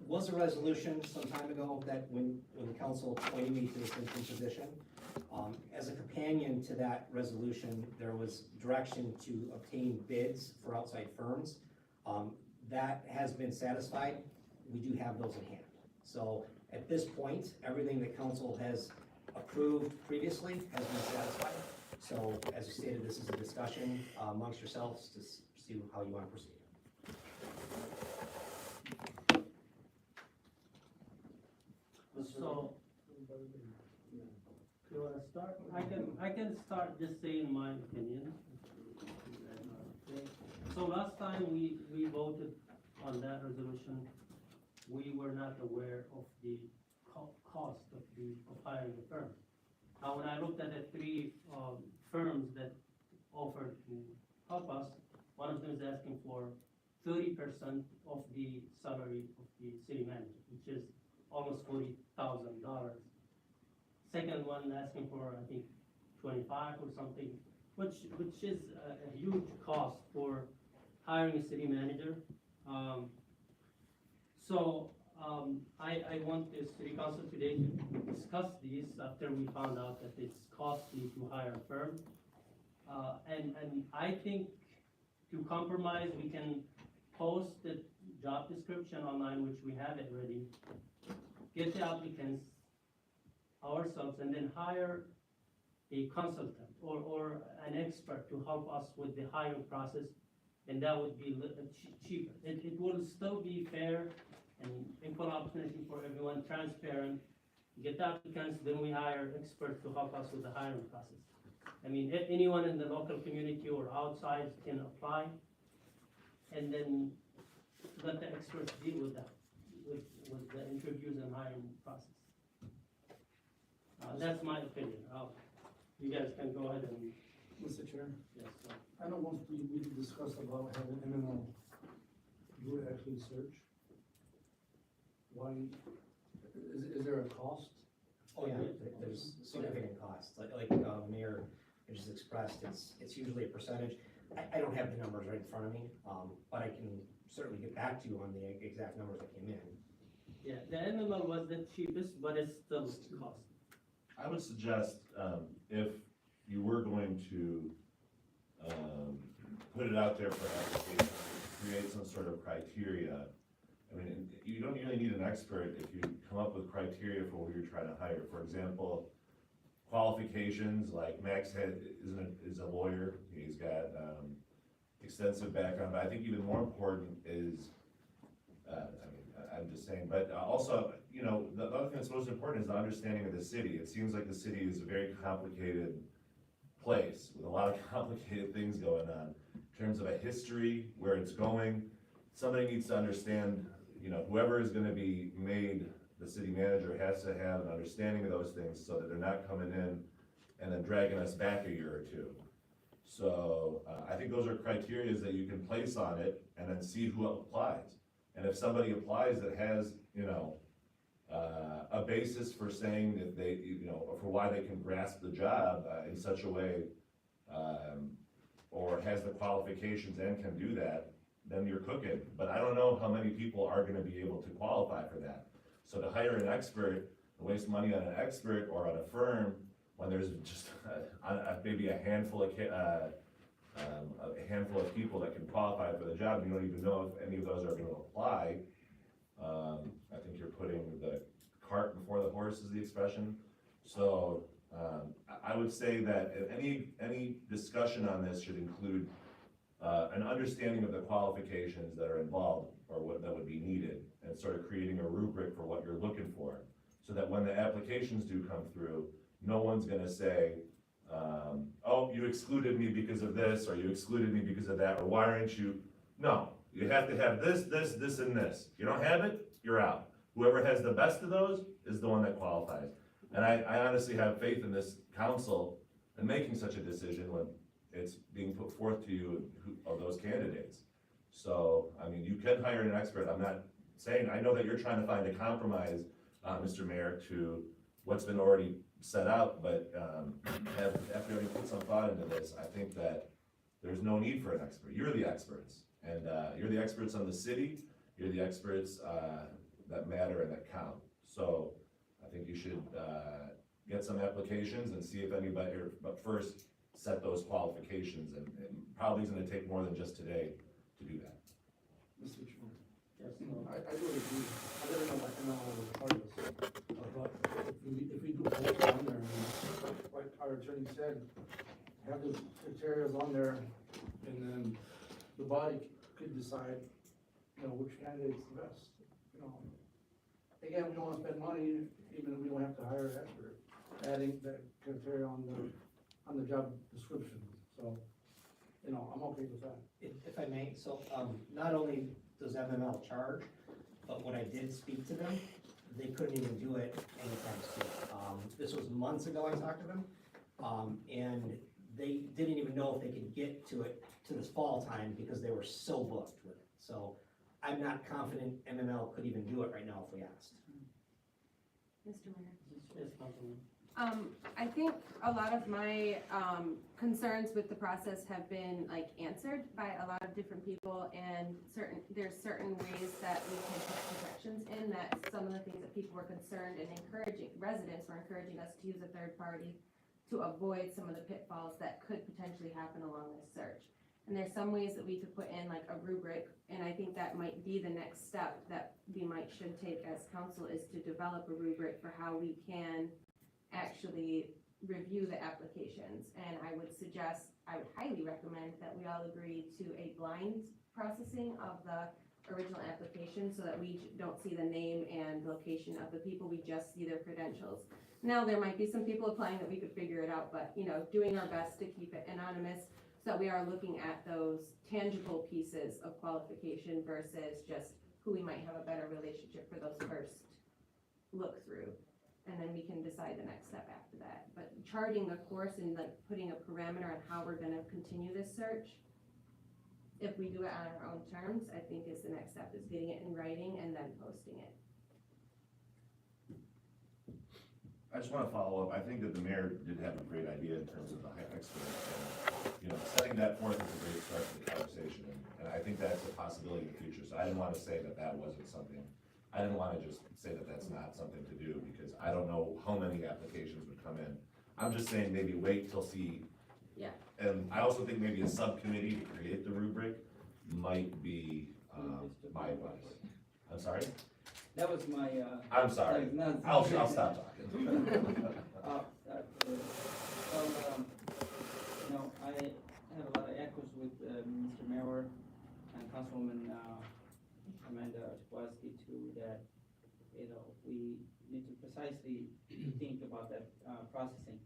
was a resolution some time ago that when the council appointed me to this interim position, as a companion to that resolution, there was direction to obtain bids for outside firms. That has been satisfied. We do have those in hand. So at this point, everything that council has approved previously has been satisfied. So as you stated, this is a discussion amongst yourselves to see how you want to proceed. So, you wanna start? I can start just saying my opinion. So last time we voted on that resolution, we were not aware of the cost of hiring a firm. When I looked at the 3 firms that offered to help us, one of them is asking for 30% of the salary of the city manager, which is almost $40,000. Second one asking for, I think, 25 or something, which is a huge cost for hiring a city manager. I want the city council today to discuss these after we found out that it's costly to hire a firm. And I think to compromise, we can post the job description online, which we have it ready, get the applicants ourselves, and then hire a consultant or an expert to help us with the hiring process, and that would be cheaper. It will still be fair and equal opportunity for everyone, transparent. Get the applicants, then we hire experts to help us with the hiring process. I mean, anyone in the local community or outside can apply, and then let the experts deal with that, with the interviews and hiring process. That's my opinion. You guys can go ahead and. Mr. Chair, Yes, sir. I don't want we discussed about having MMO do actually search. Why, is there a cost? Oh, yeah, there's significant costs, like Mayor just expressed, it's usually a percentage. I don't have the numbers right in front of me, but I can certainly get back to you on the exact numbers that came in. Yeah, the MML was the cheapest, but it's still cost. I would suggest, if you were going to, put it out there for application, create some sort of criteria. I mean, you don't really need an expert if you come up with criteria for who you're trying to hire. For example, qualifications, like Max is a lawyer, he's got, extensive background, but I think even more important is, I'm just saying, but also, you know, the other thing that's most important is the understanding of the city. It seems like the city is a very complicated place with a lot of complicated things going on in terms of a history, where it's going. Somebody needs to understand, you know, whoever is gonna be made the city manager has to have an understanding of those things so that they're not coming in and then dragging us back a year or two. So, I think those are criterias that you can place on it and then see who applies. And if somebody applies that has, you know, a basis for saying that they, you know, or for why they can grasp the job in such a way, or has the qualifications and can do that, then you're cooking. But I don't know how many people are gonna be able to qualify for that. So to hire an expert, to waste money on an expert or on a firm, when there's just maybe a handful of people that can qualify for the job, and you don't even know if any of those are gonna apply, I think you're putting the cart before the horse is the expression. So, I would say that any discussion on this should include an understanding of the qualifications that are involved or what that would be needed, and sort of creating a rubric for what you're looking for, so that when the applications do come through, no one's gonna say, oh, you excluded me because of this, or you excluded me because of that, or why aren't you? No, you have to have this, and this. You don't have it, you're out. Whoever has the best of those is the one that qualifies. And I honestly have faith in this council in making such a decision when it's being put forth to you of those candidates. So, I mean, you can hire an expert. I'm not saying, I know that you're trying to find a compromise, Mr. Mayor, to what's been already set out, but after you put some thought into this, I think that there's no need for an expert. You're the experts, and you're the experts on the city. You're the experts that matter and that count. So I think you should get some applications and see if anybody, but first set those qualifications, and probably is gonna take more than just today to do that. Mr. Chairman. Yes, no, I do agree. I don't know part of this. But if we do both on there, like our attorney said, have the criteria on there, and then the body could decide, you know, which candidate is the best, you know. Again, we don't wanna spend money, even if we don't have to hire an expert, adding that criteria on the job description, so, you know, I'm okay with that. If I may, so, not only does MML charge, but when I did speak to them, they couldn't even do it anytime soon. This was months ago I talked to them, and they didn't even know if they could get to it to this fall time because they were so booked with it. So I'm not confident MML could even do it right now if we asked. Mr. Mayor. Yes, Councilman. I think a lot of my concerns with the process have been like answered by a lot of different people, and there's certain ways that we can put protections in that some of the things that people were concerned and residents were encouraging us to use a third party to avoid some of the pitfalls that could potentially happen along this search. And there's some ways that we could put in like a rubric, and I think that might be the next step that we should take as council, is to develop a rubric for how we can actually review the applications. And I would highly recommend that we all agree to a blind processing of the original application, so that we don't see the name and location of the people, we just see their credentials. Now, there might be some people applying that we could figure it out, but, you know, doing our best to keep it anonymous, so that we are looking at those tangible pieces of qualification versus just who we might have a better relationship for those first look through. And then we can decide the next step after that. But charting a course and like putting a parameter on how we're gonna continue this search, if we do it on our own terms, I think is the next step, is getting it in writing and then posting it. I just wanna follow up. I think that the mayor did have a great idea in terms of the expert, and, you know, setting that forth is a great start to the conversation, and I think that's a possibility in the future. So I didn't wanna say that that wasn't something, I didn't wanna just say that that's not something to do, because I don't know how many applications would come in. I'm just saying maybe wait till see. Yeah. And I also think maybe a subcommittee to create the rubric might be, my advice. I'm sorry? That was my, I'm sorry. I'll stop talking. You know, I have a lot of echoes with Mr. Mayor Councilwoman, Amanda Chkowski too, that, you know, we need to precisely think about that, processing.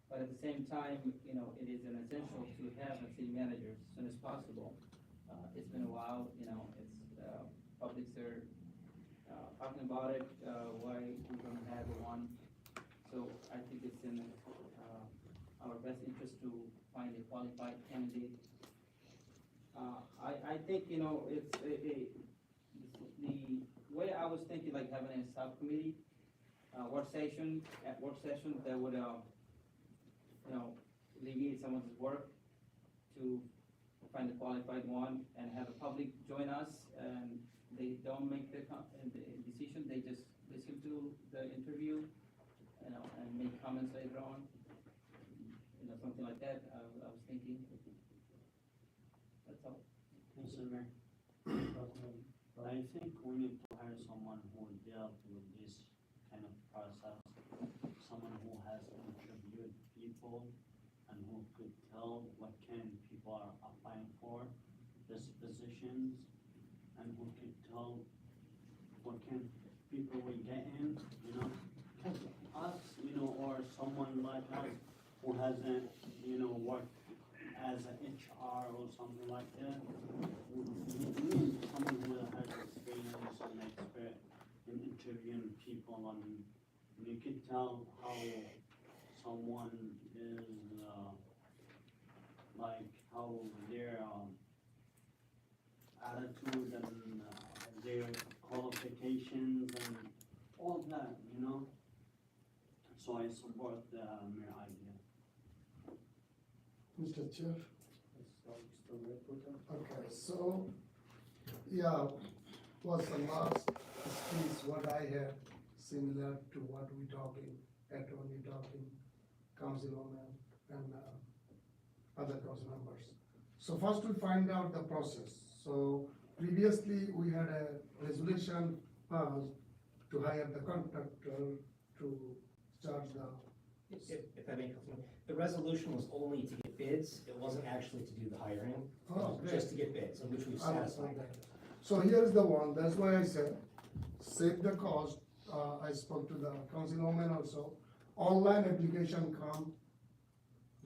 But at the same time, you know, it is an essential to have a city manager as soon as possible. It's been a while, you know, it's, publics are, talking about it, why we're gonna have one. So I think it's in, our best interest to find a qualified candidate. I think, you know, it's the way I was thinking, like having a subcommittee, work session, that would, you know, alleviate some of the work to find a qualified one and have the public join us, and they don't make the decision, they just listen to the interview, you know, and make comments later on. You know, something like that, I was thinking. That's all. Mr. Mayor, I think we need to hire someone who will deal with this kind of process, someone who has interviewed people and who could tell what kind of people are applying for these positions, and who could tell what kind of people we get in, you know. Because us, you know, or someone like us who hasn't, you know, worked as an HR or something like that, we need someone who has experience and expert in interviewing people, and you can tell how someone is, like how their attitude and their qualifications and all that, you know. So I support the mayor idea. Mr. Chair. Okay, Okay, so, yeah, was the last speech what I had similar to what we talking, attorney talking, councilwoman and other council members. So first we find out the process. So previously we had a resolution passed to hire the contractor to charge the. If I may, Councilman, the resolution was only to get bids, it wasn't actually to do the hiring. It was Oh, just to get bids, on which we've I satisfied. understand that. So here's the one, that's why I said, save the cost, I spoke to the councilwoman also. Online application come,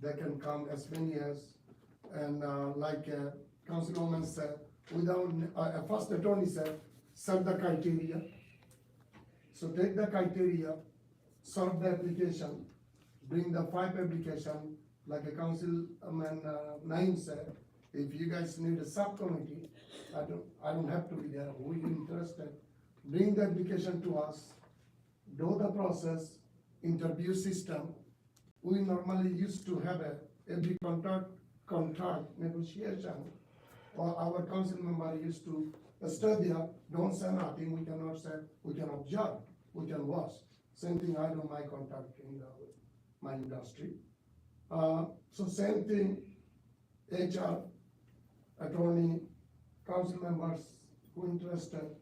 they can come as many as, and like councilwoman said, without, first attorney said, set the criteria. So take the criteria, sort the application, bring the 5 application, like a councilman Naeem said, if you guys need a subcommittee, I don't have to be there, we interested, bring the application to us, do the process, interview system. We normally used to have every contract negotiation, or our council member used to study up, don't say nothing, we cannot say, we can observe, we can watch. Same thing I do my contract in my industry. So same thing, HR, attorney, council members who interested,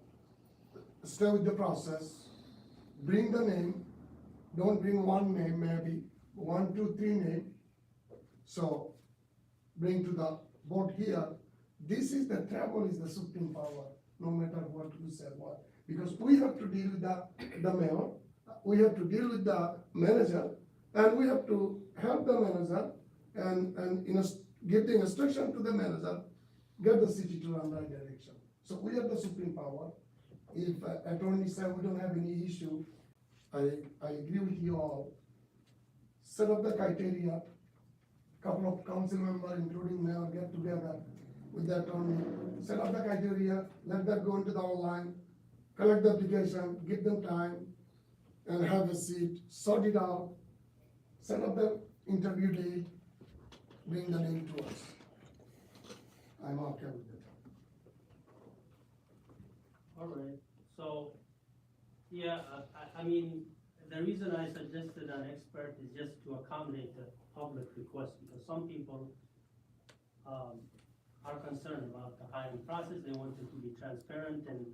stay with the process, bring the name, don't bring one name, maybe 1, 2, 3 name. So bring to the board here. This is the travel is the supreme power, no matter what you say what, because we have to deal with the mayor, we have to deal with the manager, and we have to help the manager and give the instruction to the manager, get the city to run right direction. So we have the supreme power. If attorney said we don't have any issue, I agree with you all. Set up the criteria, couple of council members, including mayor, get together with the attorney, set up the criteria, let them go into the online, collect the application, give them time, and have a seat, sort it out, set up the interview date, bring the name to us. I'm okay with it. all right, so, yeah, I mean, the reason I suggested an expert is just to accommodate the public request, because some people, are concerned about the hiring process, they want it to be transparent, and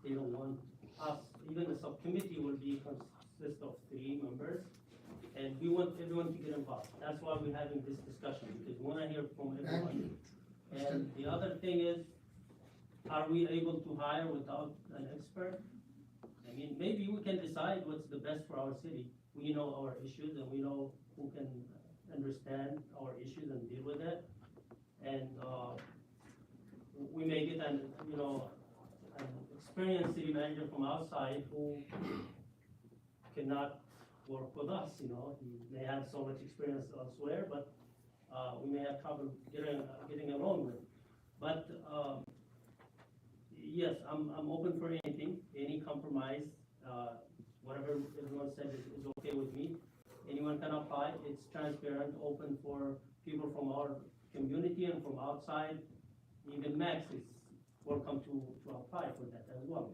they don't want us, even the subcommittee will consist of 3 members, and we want everyone to get involved. That's why we're having this discussion, because we wanna hear from everyone. And the other thing is, are we able to hire without an expert? I mean, maybe we can decide what's the best for our city. We know our issues and we know who can understand our issues and deal with it. And, we may get an experienced city manager from outside who cannot work with us, He may have so much experience elsewhere, but, we may have trouble getting along with. But, yes, I'm open for anything, any compromise, whatever everyone said is okay with me. Anyone can apply, it's transparent, open for people from our community and from outside. Even Max is welcome to apply for that as well.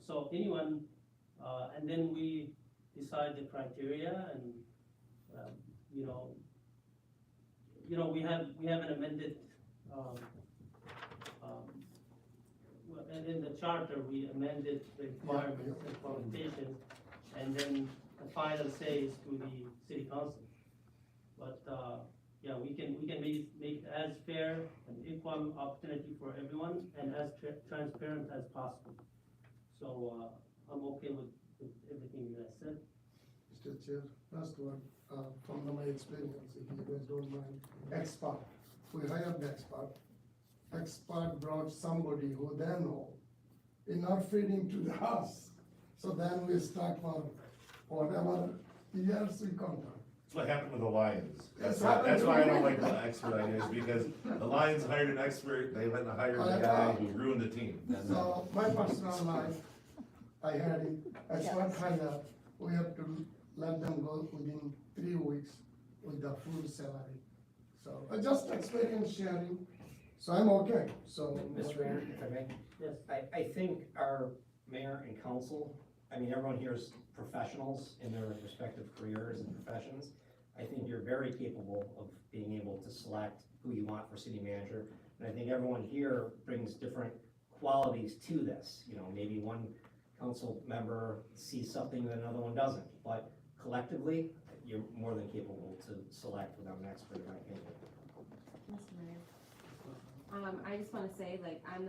So anyone, and then we decide the criteria and, we have an amended, in the charter, we amended the requirements and qualifications, and then the final say is to the city council. But, yeah, we can make it as fair and equal opportunity for everyone and as transparent as possible. So, I'm okay with everything you guys said. Mr. Chair, last one, from my experience, if you guys don't mind, expert. We hired the expert. Expert brought somebody who they know, enough feeding to the house. So then we start for whatever years we contract. That's what happened with the Lions. That's That's why I don't like the expert ideas, because the Lions hired an expert, they went and hired a guy who ruined the team. So my personal life, I had it, expert hire, we have to let them go within 3 weeks with the full salary. So just experience sharing, so I'm okay, so. Mr. Mayor, if I may? Yes. I think our mayor and council, I mean, everyone here is professionals in their respective careers and professions. I think you're very capable of being able to select who you want for city manager. And I think everyone here brings different qualities to this. Maybe one council member sees something that another one doesn't. But collectively, you're more than capable to select without an expert, in my opinion. Mr. Mayor. I just wanna say, like, on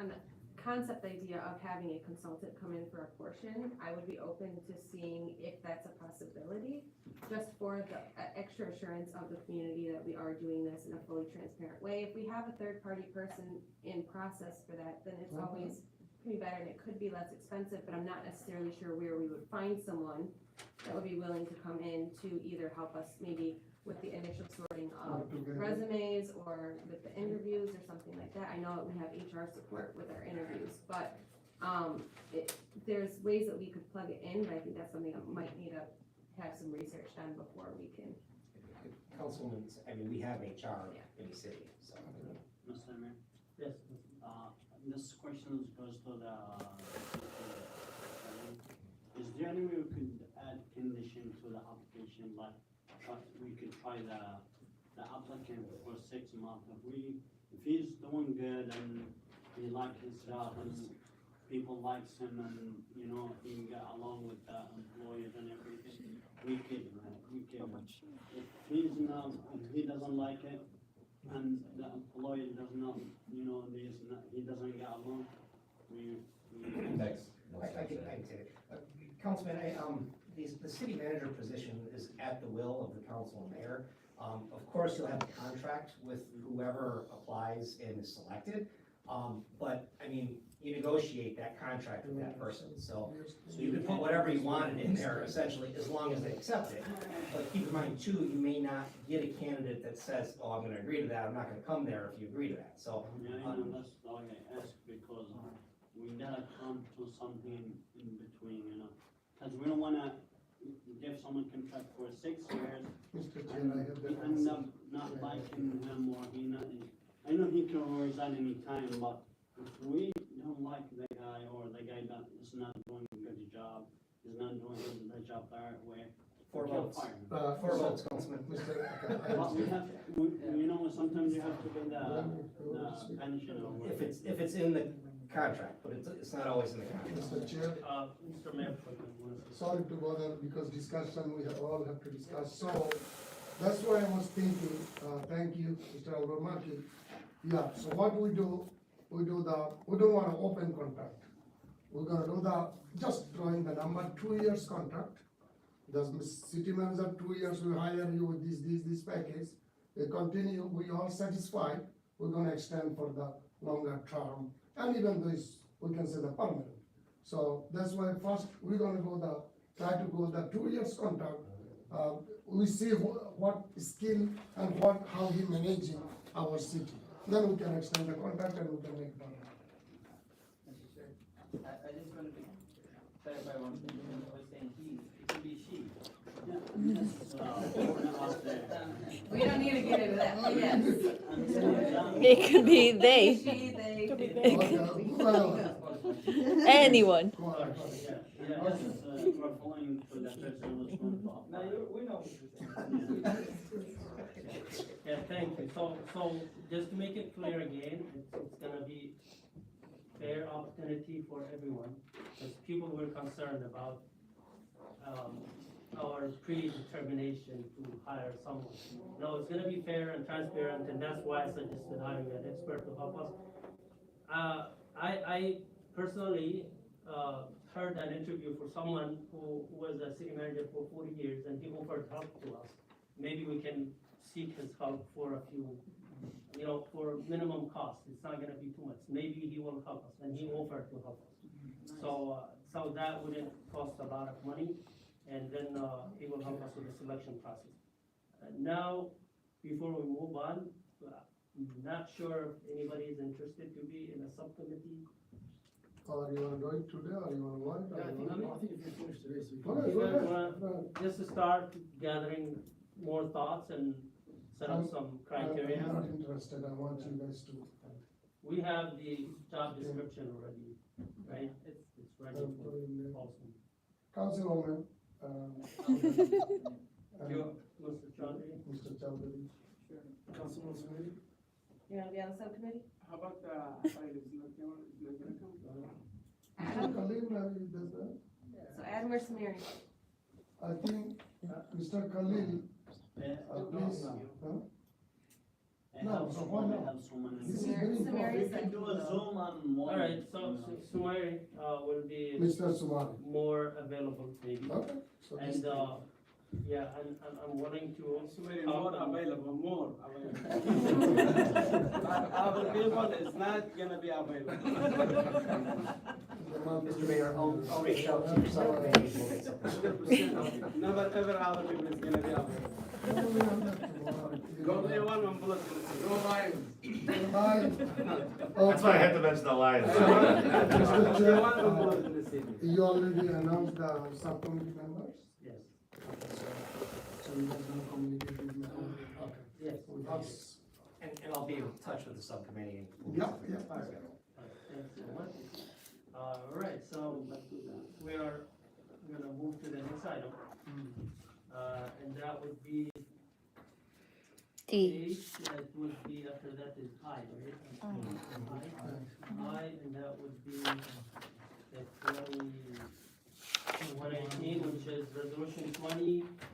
the concept idea of having a consultant come in for a portion, I would be open to seeing if that's a possibility, just for the extra assurance of the community that we are doing this in a fully transparent way. If we have a third-party person in process for that, then it's always could be better and it could be less expensive, but I'm not necessarily sure where we would find someone that would be willing to come in to either help us maybe with the initial sorting of resumes or with the interviews or something like that. I know we have HR support with our interviews, but there's ways that we could plug it in, but I think that's something that might need to have some research done before we can. Councilman, I mean, we have HR in the city, so. Mr. Mayor? Yes. This question goes to the, is there any way we could add condition to the application, like we could try the applicant for 6 months? If he's doing good and he likes his job and people likes him and, he can get along with the employees and everything, we could, if he doesn't like it, and the employee does not, he doesn't get along, Next. I can take it. Councilman, the city manager position is at the will of the council and mayor. Of course, you'll have a contract with whoever applies and is selected. But, I mean, you negotiate that contract with that person. So you can put whatever you wanted in there, essentially, as long as they accept it. But keep in mind, too, you may not get a candidate that says, oh, I'm gonna agree to that, I'm not gonna come there if you agree to that, so. Yeah, that's why I ask, because we gotta come to something in between, cause we don't wanna give someone contract for 6 years. Mr. Chair, I have We the end up not liking him, or I know he can resign any time, but if we don't like the guy, or the guy that is not doing a good job, is not doing the job the right way, Four we can't votes. fire him. 4 votes, Councilman. But sometimes you have to pay the pension or whatever. If it's in the contract, but it's not always in the contract. Mr. Chair, Mr. Mayor. sorry to bother, because discussion, we all have to discuss, so that's why I was thinking, thank you, Mr. Albermaki. Yeah, so what we do, we don't want to open contract. We're gonna do just throwing the number, 2 years contract. The city manager, 2 years, we hire you with this package. They continue, we all satisfied, we're gonna extend for the longer term, and even this, we can say the permanent. So that's why first, we're gonna try to go the 2 years contract. We see what skill and how he managing our city. Then we can extend the contract and we can make money. I just wanted to clarify one thing, when I was saying he, it could be she. We don't need to get into that, but yes. It could be they, She, they. anyone. Yeah, we're following for the personal responsibility. Now, we know what you're saying. Yeah, thank you. So just to make it clear again, it's gonna be fair opportunity for everyone, because people were concerned about, our predetermination to hire someone. No, it's gonna be fair and transparent, and that's why I suggested hiring an expert to help us. I personally, heard an interview for someone who was a city manager for 40 years, and he offered help to us. Maybe we can seek his help for a few, for minimum cost. It's not gonna be too much. Maybe he will help us, and he offered to help us. So that wouldn't cost a lot of money, and then, he will help us with the selection process. Now, before we move on, I'm not sure if anybody is interested to be in a subcommittee. Or you wanna do it today, or you wanna wait? I think if you finish today, so Go ahead, you guys go wanna, ahead. just to start gathering more thoughts and set up some criteria. I'm not interested, I want you guys to. We have the job description already, right? It's ready for also. Councilwoman, Mr. Chaudhry? Mr. Chowdhury. Councilman Smith? You wanna be on the subcommittee? How about, Khalid, is not gonna come? Mr. Khalil, maybe does that? So Adam or Samiri? I think, Mr. Khalil, please, huh? No, so why not? This is very important. We can do a Zoom on one. Alright, so Sumari, will be Mr. Sumari. more available maybe. Okay. So this- And, yeah, and I'm willing to. More available. Our people is not gonna be available. Mr. Mayor, I'll reach out to your subcommittee. We'll get something. Never ever other people is gonna be available. Go play one plus. Go Lions. That's why I had to mention the Lions. Mr. Chair, One plus in the city. you already announced the subcommittee members? Yes. So you guys gonna communicate with me? Okay. Yes. That's- And I'll be in touch with the subcommittee. Yep, yep. Thanks so much. Alright, so we're gonna move to the next item. And that would be D. H, that would be, after that is I, right? I, and that would be the 118, which is resolution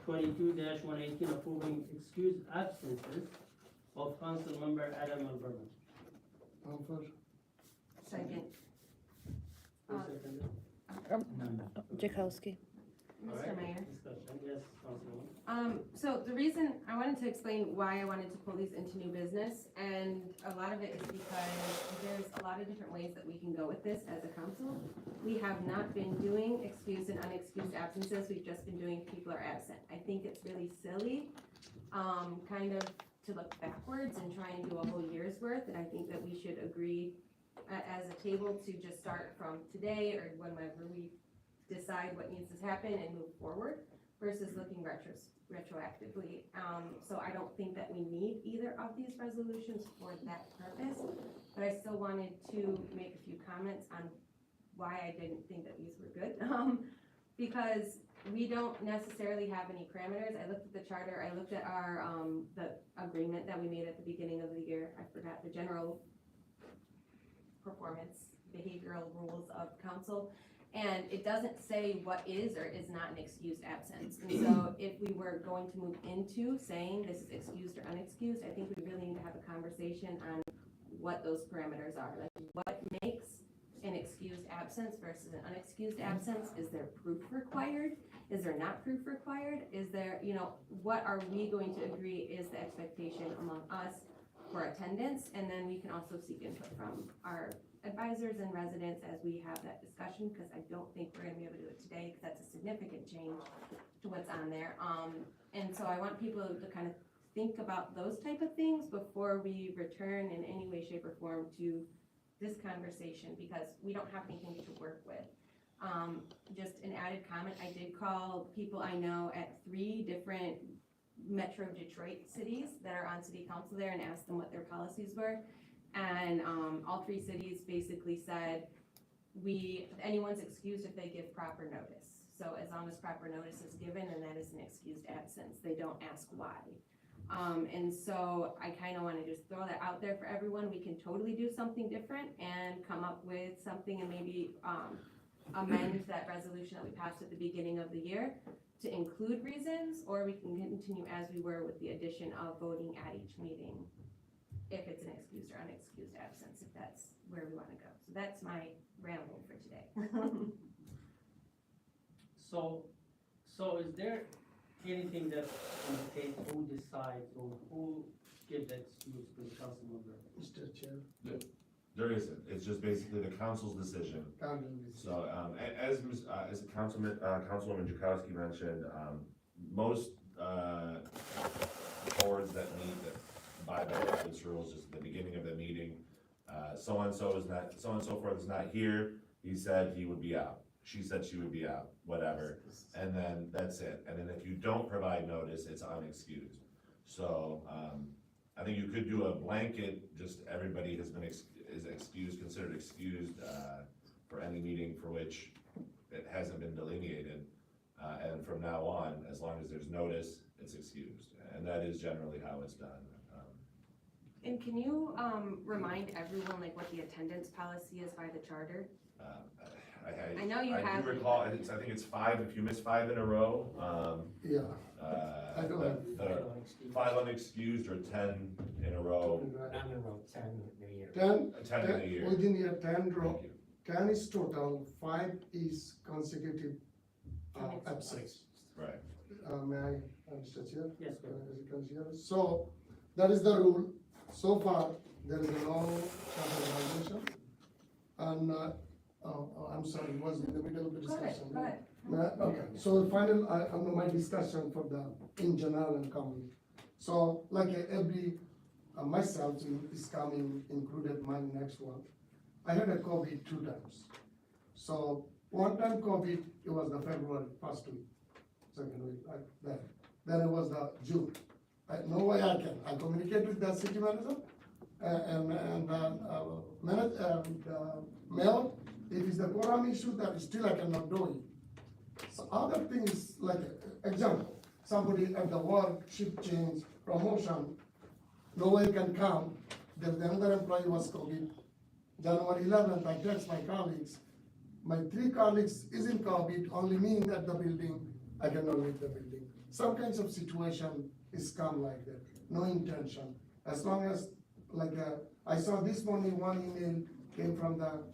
2022-118, approving excused absences of council member Adam Alberman. Offer. Second. Who seconded? Jakowski. Mr. Alright, Mayor. discussion, yes, Councilwoman. So the reason, I wanted to explain why I wanted to pull these into new business, and a lot of it is because there's a lot of different ways that we can go with this as a council. We have not been doing excused and unexcused absences, we've just been doing people are absent. I think it's really silly, kind of to look backwards and try and do a whole year's worth, and I think that we should agree as a table to just start from today or whenever we decide what needs to happen and move forward versus looking retroactively. So I don't think that we need either of these resolutions for that purpose, but I still wanted to make a few comments on why I didn't think that these were good. Because we don't necessarily have any parameters. I looked at the charter, I looked at our, the agreement that we made at the beginning of the year. I forgot the general performance behavioral rules of council. And it doesn't say what is or is not an excused absence. And so if we were going to move into saying this is excused or unexcused, I think we really need to have a conversation on what those parameters are, like what makes an excused absence versus an unexcused absence. Is there proof required? Is there not proof required? Is there, what are we going to agree is the expectation among us for attendance? And then we can also seek input from our advisors and residents as we have that discussion, because I don't think we're gonna be able to do it today, because that's a significant change to what's on there. And so I want people to kind of think about those type of things before we return in any way, shape, or form to this conversation, because we don't have anything to work with. Just an added comment, I did call people I know at 3 different Metro Detroit cities that are on city council there and asked them what their policies were. And all 3 cities basically said, anyone's excused if they give proper notice. So as long as proper notice is given, and that is an excused absence, they don't ask why. And so I kind of want to just throw that out there for everyone. We can totally do something different and come up with something and maybe amend that resolution that we passed at the beginning of the year to include reasons, or we can continue as we were with the addition of voting at each meeting if it's an excused or unexcused absence, if that's where we want to go. So that's my ramble for today. So is there anything that indicates who decides or who gives the excuse to the council member? Mr. Chair. There isn't, it's just basically the council's decision. So, as Councilwoman Jakowski mentioned, most, boards that meet that abide by this rules, just at the beginning of the meeting, so-and-so forth is not here, he said he would be out, she said she would be out, whatever, and then that's it. And then if you don't provide notice, it's unexcused. So, I think you could do a blanket, just everybody has been is excused, considered excused, for any meeting for which it hasn't been delineated. And from now on, as long as there's notice, it's excused. And that is generally how it's done. And can you remind everyone like what the attendance policy is by the charter? I know you have. I do recall, I think it's 5, if you miss 5 in a row. Yeah. I don't have. 5 unexcused or 10 in a row. 9 in a row, 10 in a year. 10 in a year. Within year 10 row. 10 is total, 5 is consecutive absence. Right. May I, Mr. Chair? Yes, As you can hear. So, that is the rule. So far, there is no charter violation. And, I'm sorry, it was in the middle of the discussion. Go ahead. Okay, so final, my discussion for in general and common. So, like every, myself is coming, included my next one. I had a COVID 2 times. So, one time COVID, it was the February 1st week, 2nd week, like that. Then it was the June. No way I can. I communicate with the city manager and mayor. If it's the quorum issue, that still I cannot do it. So other things, like example, somebody at the work, shift change, promotion, no way can come. There's another employee was COVID. January 11th, I text my colleagues. My 3 colleagues is in COVID, only me at the building, I cannot leave the building. Some kinds of situation is come like that, no intention. As long as, like, I saw this morning, one email came from the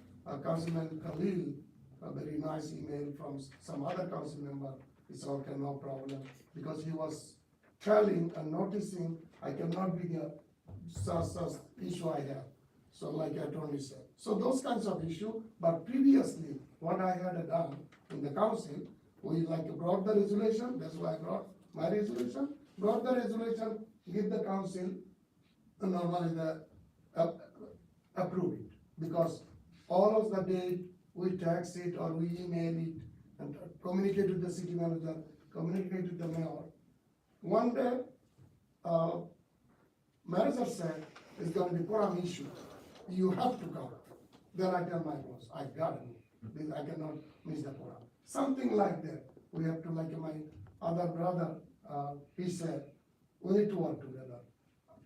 Councilman Khalil, a very nice email from some other council member. It's okay, no problem, because he was telling and noticing, I cannot be the such issue I have. So like I only said. So those kinds of issue, but previously, what I had done in the council, we brought the resolution, that's why I brought my resolution, brought the resolution, give the council, normally approve it. Because all of the day, we text it or we email it and communicate with the city manager, communicate with the mayor. One day, manager said, it's gonna be quorum issue. You have to come. Then I tell my boss, I got it. I cannot miss the quorum. Something like that. We have to, like my other brother, he said, we need to work together.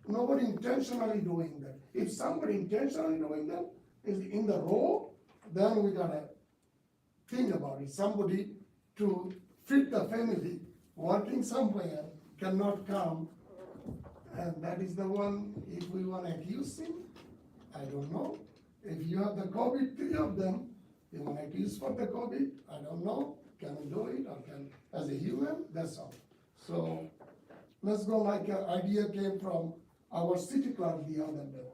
Nobody intentionally doing that. If somebody intentionally doing that is in the row, then we gotta think about it. Somebody to fit the family, working somewhere, cannot come. And that is the one, if we wanna accuse him, I don't know. If you have the COVID, 3 of them, you want to use for the COVID, I don't know, can we do it, or can, as a human, that's all. So, let's go like an idea came from our city clerk the other day.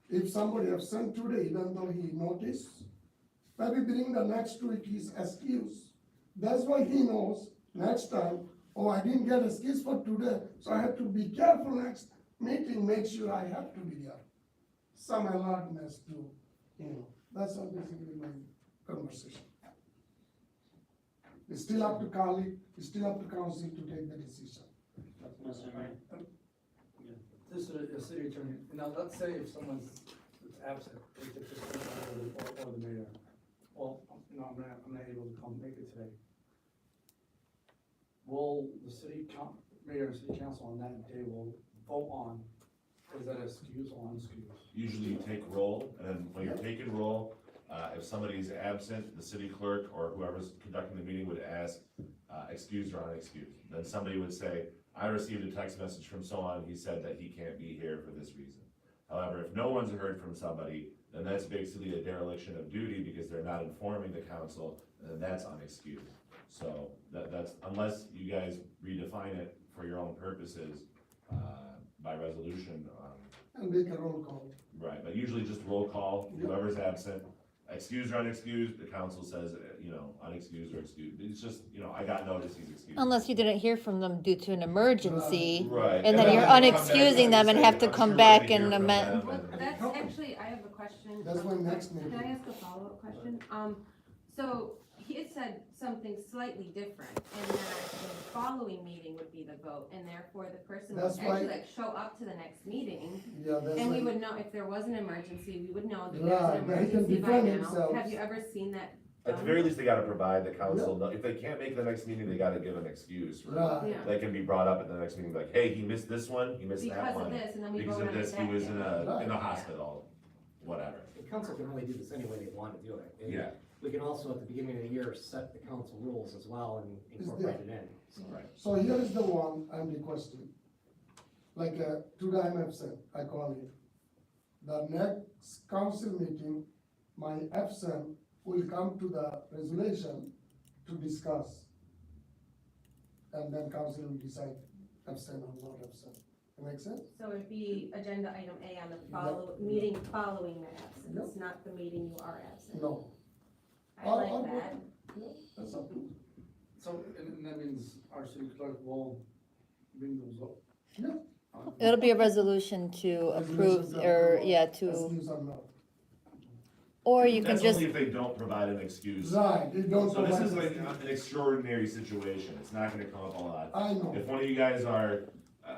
If somebody absent today, even though he noticed, maybe bring the next week his excuse. That's why he knows next time, oh, I didn't get excuse for today, so I have to be careful next meeting, make sure I have to be there. Some alertness to, that's all basically my conversation. It's still up to colleague, it's still up to council to take the decision. Mr. Mayor. This is a city attorney. Now, let's say if someone's absent, if it's just or the mayor, well, I'm not able to come make it today. Will the mayor and city council on that day will vote on, is that excuse or unexcused? Usually you take roll, and then when you're taking roll, if somebody's absent, the city clerk or whoever's conducting the meeting would ask, excused or unexcused. Then somebody would say, I received a text message from so-on, he said that he can't be here for this reason. However, if no one's heard from somebody, then that's basically a dereliction of duty because they're not informing the council, and then that's unexcused. So that's, unless you guys redefine it for your own purposes, by resolution. And make a roll call. Right, but usually just roll call, whoever's absent, excused or unexcused, the council says, unexcused or excused. It's just, I got notice, he's excused. Unless you didn't hear from them due to an emergency. Right. And then you're unexcusing them and have to come back and amend. Well, that's actually, I have a question. That's my next meeting. Can I ask a follow-up question? So he had said something slightly different, and that the following meeting would be the vote, and therefore the person would That's why- actually like show up to the next meeting. Yeah, that's And we why- would know, if there was an emergency, we would know that there's Right, an but he can emergency by defend now. himself. Have you ever seen that? At the very least, they gotta provide the council, if they can't make the next meeting, they gotta give an excuse. Right. Yeah. They can be brought up at the next meeting, like, hey, he missed this one, he missed that Because of one. this, and then we Because vote of on it this, he that was day. in the hospital, whatever. The council can only do this any way they want to do it. And Yeah. We can also, at the beginning of the year, set the council rules as well and incorporate it in. So- Right. So here is the one I'm requesting. Like, today I'm absent, I call it. The next council meeting, my absent will come to the resolution to discuss. And then council will decide absent or not absent. That make sense? So it'd be agenda item A on the meeting following the absence, not the meeting you are absent. No. I like that. Yeah, that's up to you. So, and that means our city clerk will bring those up. Yeah. It'll be a resolution to approve, or, yeah, to, Excuse or not. or you can That's just, only if they don't provide an excuse. Right, you don't So this provide is like excuse. an extraordinary situation, it's not gonna come up a lot. I know. If one of you guys are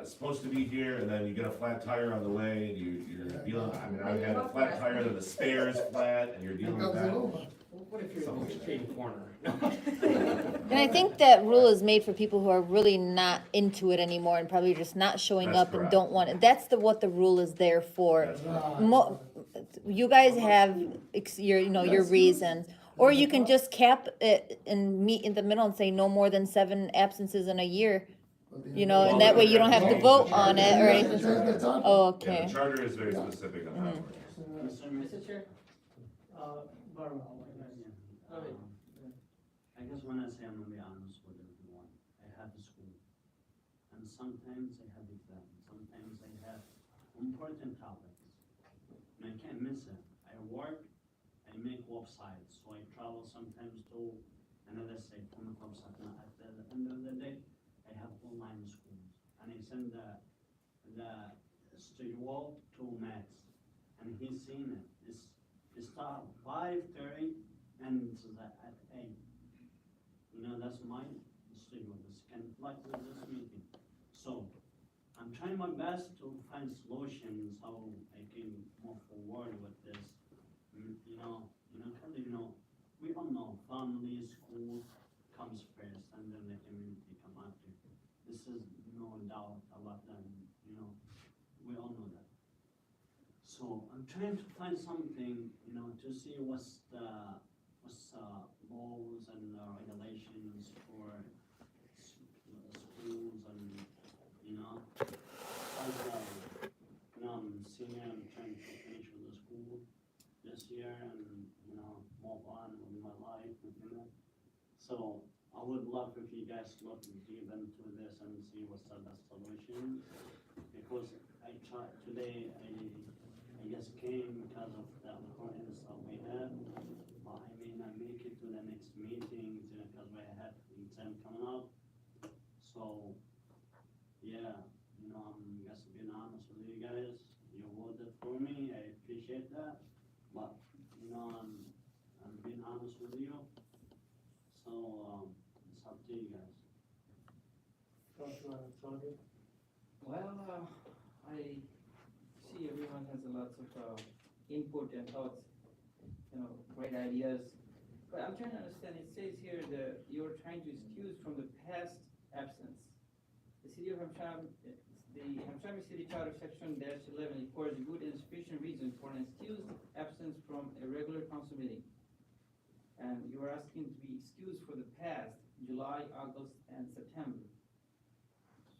supposed to be here and then you get a flat tire on the way and you're dealing, I've had a flat tire that the spare's flat and you're dealing with Becomes that. it over. What if you're in the shady corner? and I think that rule is made for people who are really not into it anymore and probably just not showing That's up and correct. don't want it. That's what the rule is there for. That's right. Mo- you guys have your reasons, or you can just cap it and meet in the middle and say no more than 7 absences in a year. And that way you don't have to vote on it or anything. Oh, Yeah, okay. the charter is very specific on that. Mr. Chair? Barbara, I just wanna say, I'm gonna be honest with everyone. I have a school, and sometimes I have exams, sometimes I have important topics, and I can't miss it. I work, I make websites, so I travel sometimes to another state from a website. Now, at the end of the day, I have online schools, and I send the schedule to Max, and he's seen it. It's start 5:30 and it's at 8. That's my schedule. This conflict with this meeting. So I'm trying my best to find solutions how I can move forward with this. We all know family, school comes first, and then the community come after. This is no doubt a lot than, we all know that. So I'm trying to find something, to see what's laws and regulations for schools and, as I'm senior, I'm trying to finish with the school. year and, you know, move on with my life, you know. So I would love if you guys look deep into this and see what's the best solution. Because I tried today, I just came because of the importance that we have. But I may not make it to the next meeting because we have exam coming up. So, yeah, you know, I'm just being honest with you guys. You voted for me, I appreciate that. But, you know, I'm being honest with you. So, it's up to you guys. Well, I see everyone has a lots of input and thoughts, you know, great ideas. But I'm trying to understand, it says here that you're trying to excuse from the past absence. The city of Hamtramck, the Hamtramck City Charter Section -11 requires good and sufficient reason for an excused absence from a regular council meeting. And you are asking to be excused for the past, July, August, and September.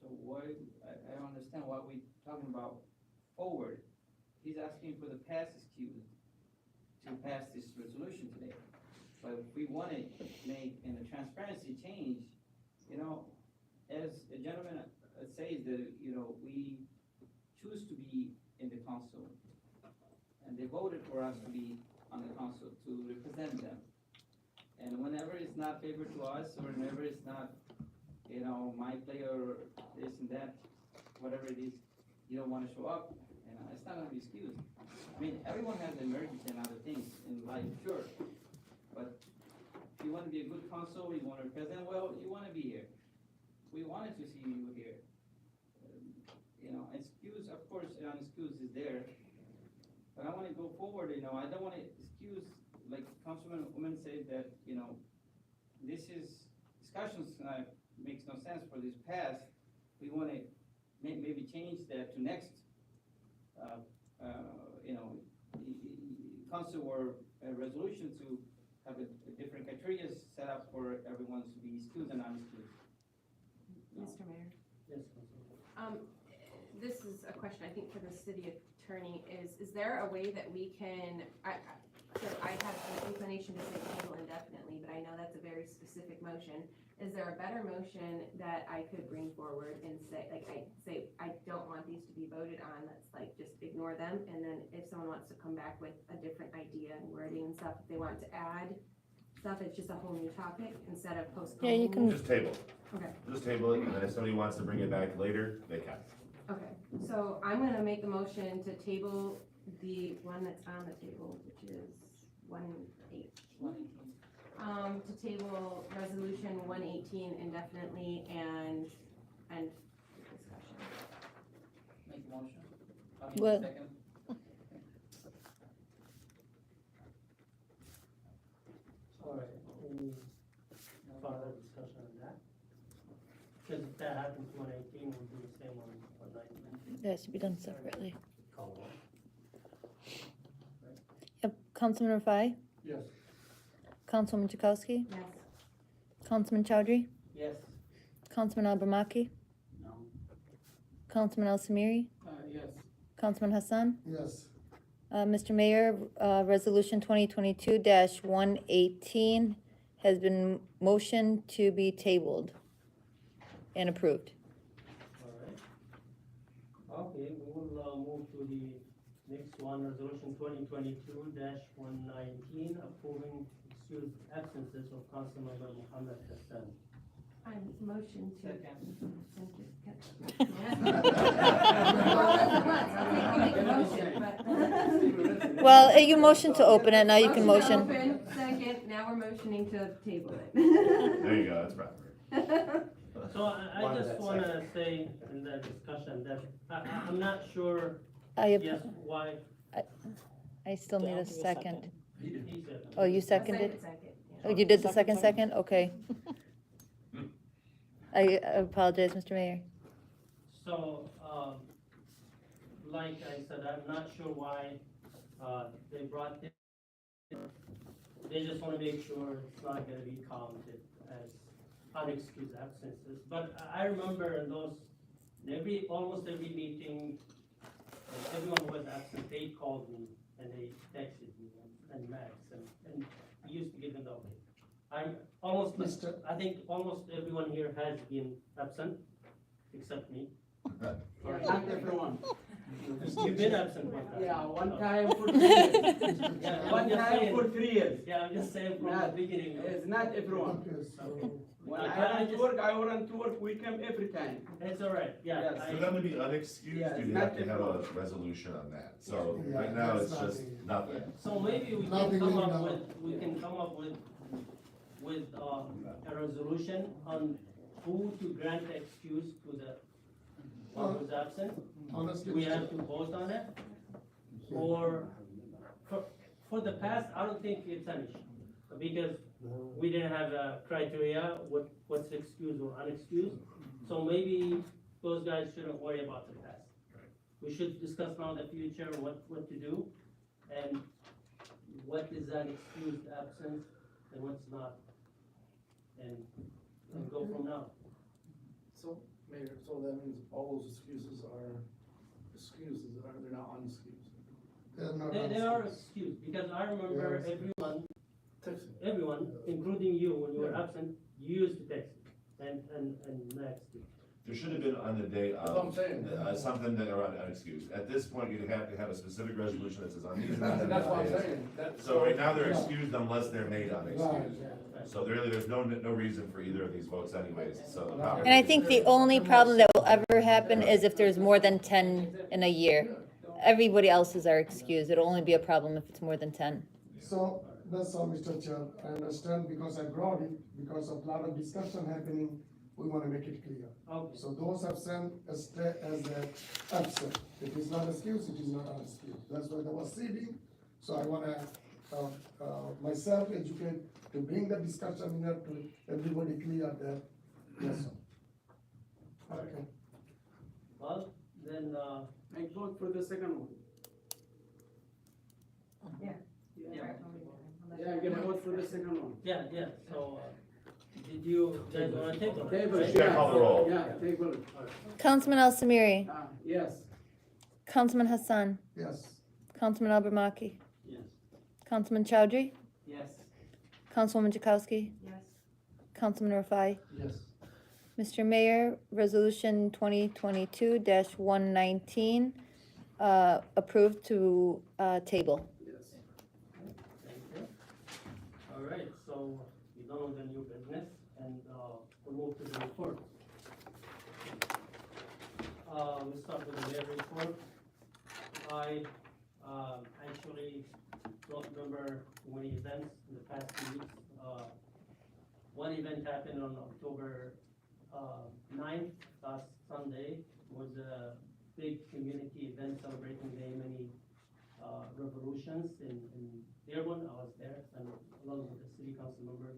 So why, I don't understand what we're talking about forward. He's asking for the past excuse to pass this resolution today. But if we want to make in a transparency change, you know, as a gentleman says that, you know, we choose to be in the council. And they voted for us to be on the council to represent them. And whenever it's not favored to us, or whenever it's not, you know, my play or this and that, whatever it is, you don't want to show up, and it's not going to be excused. I mean, everyone has emergency and other things in life, sure. But if you want to be a good council, you want to represent well, you want to be here. We wanted to see you here. You know, excuse, of course, excuse is there. But I want to go forward, you know, I don't want to excuse, like Councilman Woman said that, you know, this is discussions makes no sense for this past. We want to maybe change that to next, you know, council or a resolution to have a different criteria set up for everyone to be excused and unexcused. Mr. Mayor? Yes, Councilman. This is a question I think for the city attorney, is there a way that we can, so I have an inclination to say table indefinitely, but I know that's a very specific motion. Is there a better motion that I could bring forward and say, like, I don't want these to be voted on, let's like just ignore them, and then if someone wants to come back with a different idea and wording and stuff, if they want to add stuff, it's just a whole new topic instead of postponing. Yeah, you can. Just table. Okay. Just table it, and then if somebody wants to bring it back later, they can. Okay, so I'm gonna make a motion to table the one that's on the table, which is 118. To table resolution 118 indefinitely and discussion. Make a motion. Well- Second. All right, any further discussion on that? Because if that happens to 118, we'll do the same on 119. That should be done separately. Call one. Yep, Councilman Rafai, Yes. Councilwoman Chakowski, Yes. Councilman Chowdhury, Yes. Councilman Abramaki, No? Councilman Al Samiri, Yes. Councilman Hassan. Yes. Mr. Mayor, Resolution 2022-118 has been motioned to be tabled and approved. All right. Okay, we will move to the next one, resolution 2022-119, approving excused absences of Councilmember Mohammed Hassan. I motion to. Second. I'll make a motion, but. Well, you motioned to open it, now you can motion. Open, second, now we're motioning to table it. There you go, that's proper. So I just wanna say in the discussion that I'm not sure, yes, why. I still need a second. He said. Oh, you seconded? Second, yeah. Oh, you did the second? Okay. I apologize, Mr. Mayor. So, like I said, I'm not sure why, they brought this. They just wanna make sure it's not gonna be counted as unexcused absences. But I remember in those, almost every meeting, everyone who was absent, they called me and they texted me. I'm almost, Mr. I think almost everyone here has been absent, except me. Not everyone. You've been absent one time. Yeah, one time for 3 years. Yeah, I'm One just time saying. for 3 years. Yeah, I'm just saying from the Not- beginning. It's not everyone. Okay, so, When I I run to just- work, I run to work, we come every time. It's all right, yeah. Yes. For them to be unexcused, Yeah, you'd it's have not to have a different. resolution on that. So Yeah, right now, that's it's just nothing. nothing. So maybe we can Nothing come will up come with, up. we can come up with, a resolution on who to grant the excuse to the one who's absent. honestly. Do we have to vote on it? Or, for the past, I don't think it's an issue, because we didn't have a criteria, what's excused or unexcused. So maybe those guys shouldn't worry about the past. We should discuss now the future, what to do, and what is an excused absence and what's not. And go from now. So, Mayor, so that means all those excuses are excuses, they're not unexcused. They're not They are honest. excused, because I remember Yes. everyone, including you, when you were absent, you used to text and Max did. There should have been on the day That's what I'm of, saying. something that are unexcused. At this point, you'd have to have a specific resolution that says on these. and these That's what I'm days. saying. So right now, they're Yeah. excused unless they're made unexcused. Right. So really, there's no reason for either of these votes anyways, so. the proper- And I think the only problem that will ever happen is if there's more than 10 in a year. Everybody else's are excused. It'll only be a problem if it's more than 10. So, that's all, Mr. Chair, I understand because I brought it, because of a lot of discussion happening, we wanna make it clear. Okay. So those absent, stay as a absent, if it's not excused, it is not excused, that's why there was seating. So I wanna, myself educate, to bring the discussion here to everybody clear that, yes, sir. Okay. Well, then, I vote for the second one. Yeah. Yeah, I'm gonna vote for the second one. yeah, so, did you guys wanna take it? Table, You gotta call the roll. yeah, table it. Councilman Al Samiri, Yes. Councilman Hassan, Yes, Councilman Al Barmaki, Yes. Councilman Chowdhury, Yes. Councilwoman Jakowski, Yes. Councilman Rafai. Yes. Mr. Mayor, Resolution 2022-119, approved to, table. Yes. Thank you. All right, so we're done with the new business, and, we'll move to the report. We'll start with the mayor report. I, actually don't remember too many events in the past 2 weeks. One event happened on October, 9th, last Sunday, was a big community event celebrating the Yemeni, revolutions in Dearborn. I was there, and along with the city council member,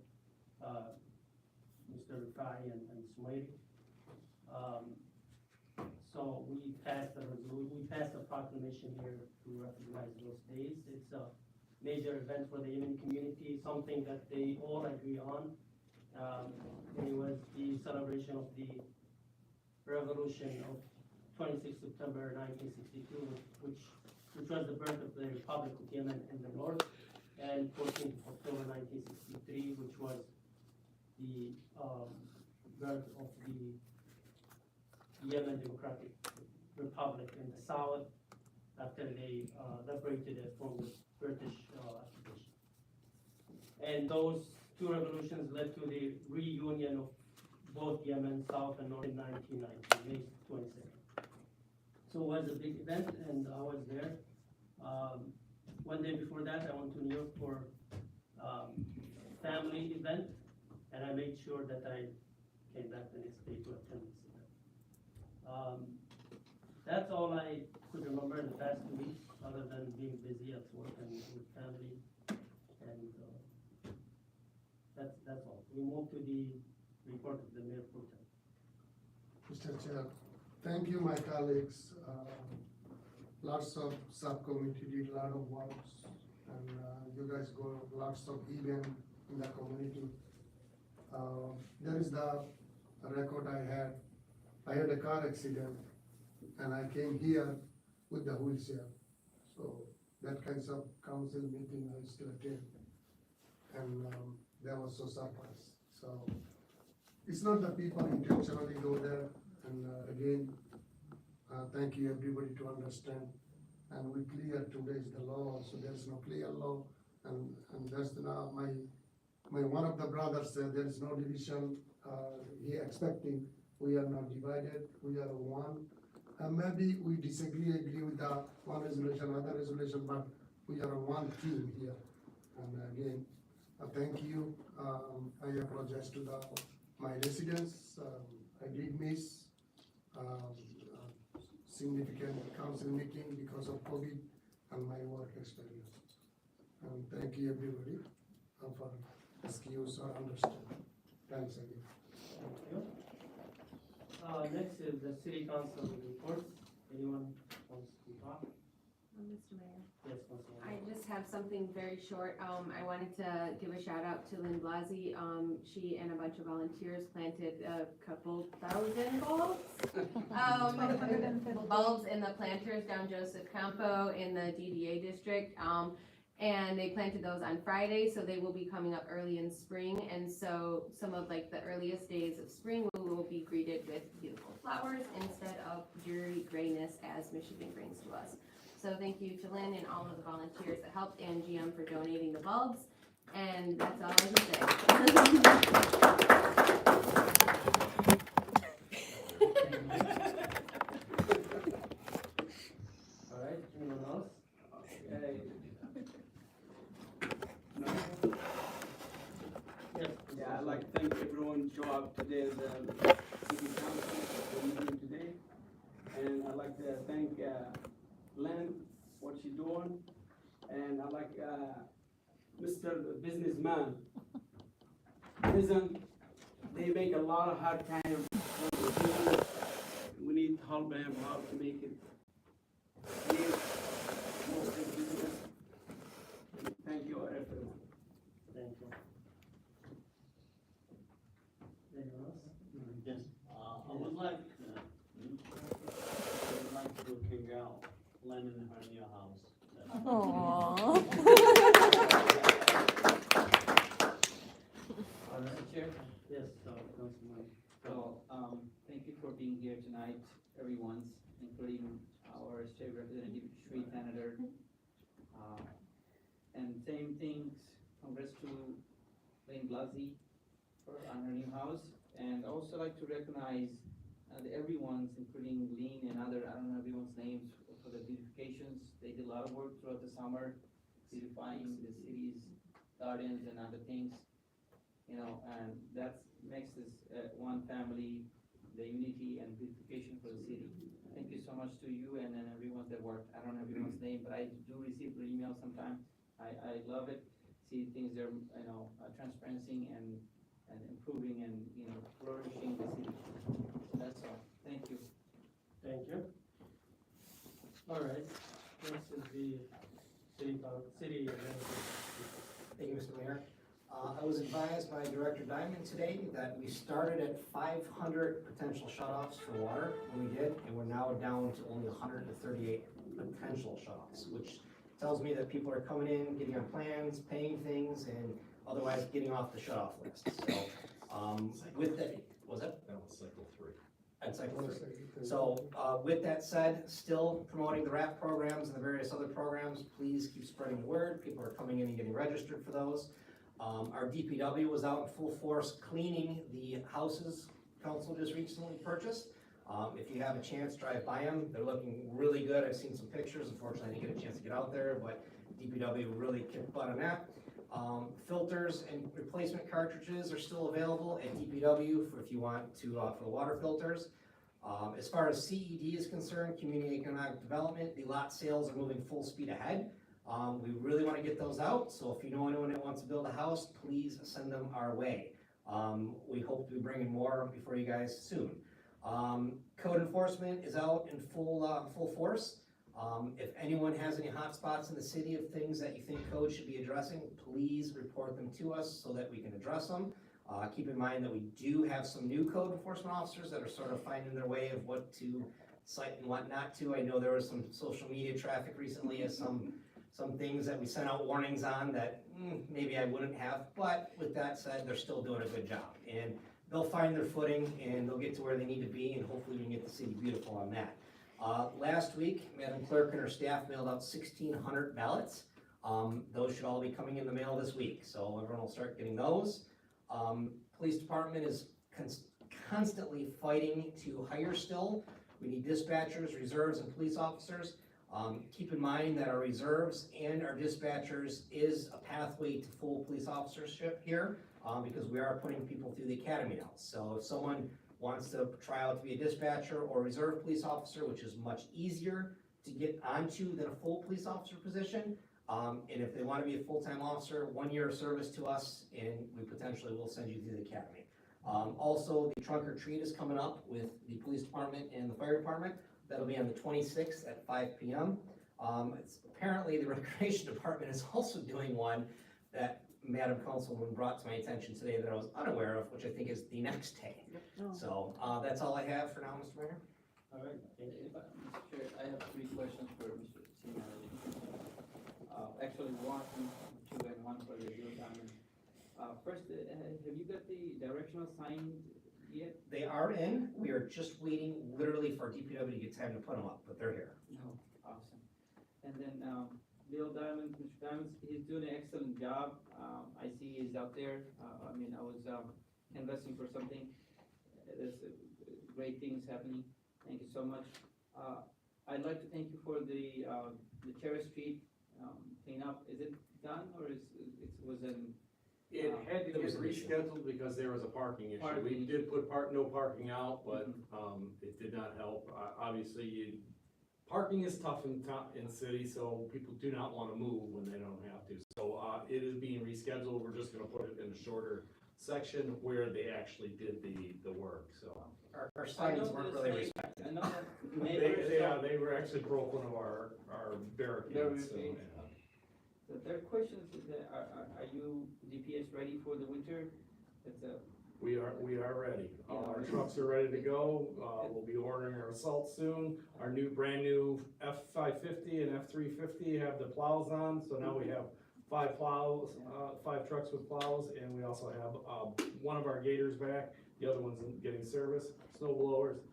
Mr. Rafai and Sumaili. So we passed a resolution, we passed a proclamation here to recognize those days. It's a major event for the Yemeni community, something that they all agree on. It was the celebration of the revolution of 26 September 1962, which was the birth of the Republic of Yemen in the north, and 14th October 1963, which was the birth of the Yemen Democratic Republic in the south after they liberated it from the British occupation. And those two revolutions led to the reunion of both Yemen, South and North in 1990, May 22nd. So it was a big event, and I was there. One day before that, I went to New York for family event, and I made sure that I came back the next day to attend this event. That's all I could remember in the past 2 weeks, other than being busy at work and with family, and that's all. We move to the report of the mayor pro tem. Mr. Chair, thank you, my colleagues. Lots of subcommittee did a lot of works, and you guys go lots of event in the community. There is the record I had. I had a car accident, and I came here with the wheelchair. So that kinds of council meeting I still attend. and, they were so surprised, so. It's not the people intentionally go there, and, again, thank you everybody to understand. And we clear today's the law, so there's no clear law, and that's now my one of the brothers said there is no division, he expecting, we are not divided, we are one. And maybe we agree with the one resolution, other resolution, but we are one team here. And again, thank you, I apologize to my residents, I did miss, significant council meeting because of COVID and my work experience. And thank you everybody for excuse or understanding. Thanks again. Thank you. Next is the city council reports. Anyone wants to talk? Mr. Mayor. Yes, Councilwoman. I just have something very short. I wanted to give a shout out to Lynn Blasey. She and a bunch of volunteers planted a couple thousand bulbs. Bulbs in the planters down Joseph Campo in the DDA district. And they planted those on Friday, so they will be coming up early in spring. And so some of like the earliest days of spring, we will be greeted with beautiful flowers instead of dreary grayness as Michigan brings to us. So thank you to Lynn and all of the volunteers that helped, and GM for donating the bulbs. And that's all I can say. All right, anyone else? Okay. No? Yes. Yeah, I'd like to thank everyone show up today as city council for meeting today. And I'd like to thank Lynn, what she doing. And I'd like Mr. Businessman. Listen, they make a lot of hard time. We need to help them how to make it. Thank you, everyone. Thank you. Anyone else? Yes, I would like to congratulate Lynn in her new house. All right, Chair. Yes, Councilman. So, thank you for being here tonight, everyone, including our state representative, Sri Senator. And same things, congrats to Lynn Blasey on her new house. And also like to recognize everyone's, including Lynn and other, I don't know everyone's names, for the beautifications. They did a lot of work throughout the summer, beautifying the city's gardens and other things. You know, and that makes this one family, the unity and beautification for the city. Thank you so much to you and then everyone that worked. I don't know everyone's name, but I do receive the emails sometimes. I love it. See things they're, you know, transparency and improving and, you know, flourishing the city. So that's all. Thank you. Thank you. All right, next is the city administrator. Thank you, Mr. Mayor. I was advised by Director Diamond today that we started at 500 potential shutoffs for water when we did, and we're now down to only 138 potential shutoffs, which tells me that people are coming in, getting on plans, paying things, and otherwise getting off the shutoff list. So, with that, was that? That was cycle 3. At cycle 3. So, with that said, still promoting the RAP programs and the various other programs. Please keep spreading the word. People are coming in and getting registered for those. Our DPW was out in full force cleaning the houses council just recently purchased. If you have a chance, drive by them. They're looking really good. I've seen some pictures. Unfortunately, I didn't get a chance to get out there, but DPW really kicked butt on that. Filters and replacement cartridges are still available at DPW for if you want to for the water filters. As far as CED is concerned, Community Economic Development, the lot sales are moving full speed ahead. We really want to get those out, so if you know anyone that wants to build a house, please send them our way. We hope to be bringing more before you guys soon. Code enforcement is out in full force. If anyone has any hot spots in the city of things that you think code should be addressing, please report them to us so that we can address them. Keep in mind that we do have some new code enforcement officers that are sort of finding their way of what to cite and what not to. I know there was some social media traffic recently as some some things that we sent out warnings on that maybe I wouldn't have, but with that said, they're still doing a good job. And they'll find their footing and they'll get to where they need to be, and hopefully we can get the city beautiful on that. Last week, Madam Clerk and her staff mailed out 1,600 ballots. Those should all be coming in the mail this week, so everyone will start getting those. Police department is constantly fighting to hire still. We need dispatchers, reserves, and police officers. Keep in mind that our reserves and our dispatchers is a pathway to full police officership here, because we are putting people through the academy now. So if someone wants to try out to be a dispatcher or reserve police officer, which is much easier to get onto than a full police officer position, and if they want to be a full-time officer, 1 year of service to us, and we potentially will send you through the academy. Also, the trunk or treat is coming up with the police department and the fire department. That'll be on the 26th at 5 p.m. Apparently, the recreation department is also doing one that Madam Councilwoman brought to my attention today that I was unaware of, which I think is the next day. So that's all I have for now, Mr. Mayor. All right, Mr. Chair, I have 3 questions for Mr. Senior. Actually, one, 2, and 1 for the Blue Diamond. First, have you got the directional sign yet? They are in. We are just waiting literally for DPW to get time to put them up, but they're here. Oh, awesome. And then, Bill Diamond, Mr. Diamond, he's doing an excellent job. I see he's out there. I mean, I was, investing for something. There's great things happening. Thank you so much. I'd like to thank you for the Cherry Street, cleanup. Is it done or it was in? It had to There get was an issue. rescheduled because there was a parking issue. Parking We issue. did put no parking out, but, it did not help. Obviously, parking is tough in city, so people do not want to move when they don't have to. So, it is being rescheduled. We're just gonna put it in a shorter section where they actually did the work, so. Our signs weren't really respected. I know that neighbors. They were actually broke one of our barricades, so, Barricades. There are questions, are you DPS ready for the winter? It's a, we are ready. Yeah. Our trucks are ready to go. We'll be ordering our assault soon. Our brand new F550 and F350 have the plows on, so now we have 5 plows, 5 trucks with plows, and we also have one of our gators back. The other one's getting service, snow blowers.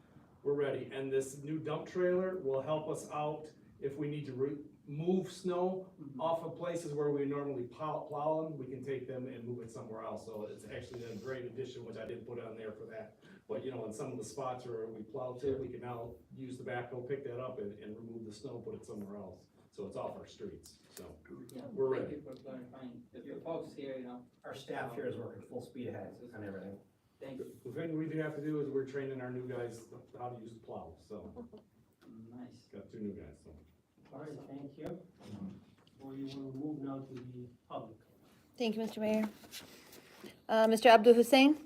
We're ready, and this new dump trailer will help us out if we need to move snow off of places where we normally plow them. We can take them and move it somewhere else. So it's actually a great addition, which I didn't put on there for that. But in some of the spots where we plow to, we can now use the backhoe, pick that up and remove the snow, put it somewhere else. So it's off our streets, so yeah, we're thank ready. you for clarifying. If your folks here, Our staff here is working full speed ahead on everything. thank you. The thing we do have to do is we're training our new guys how to use the plow, so Nice. got 2 new guys, so. All right, thank you. We will move now to the public. Thank you, Mr. Mayor. Mr. Abdul Hussein?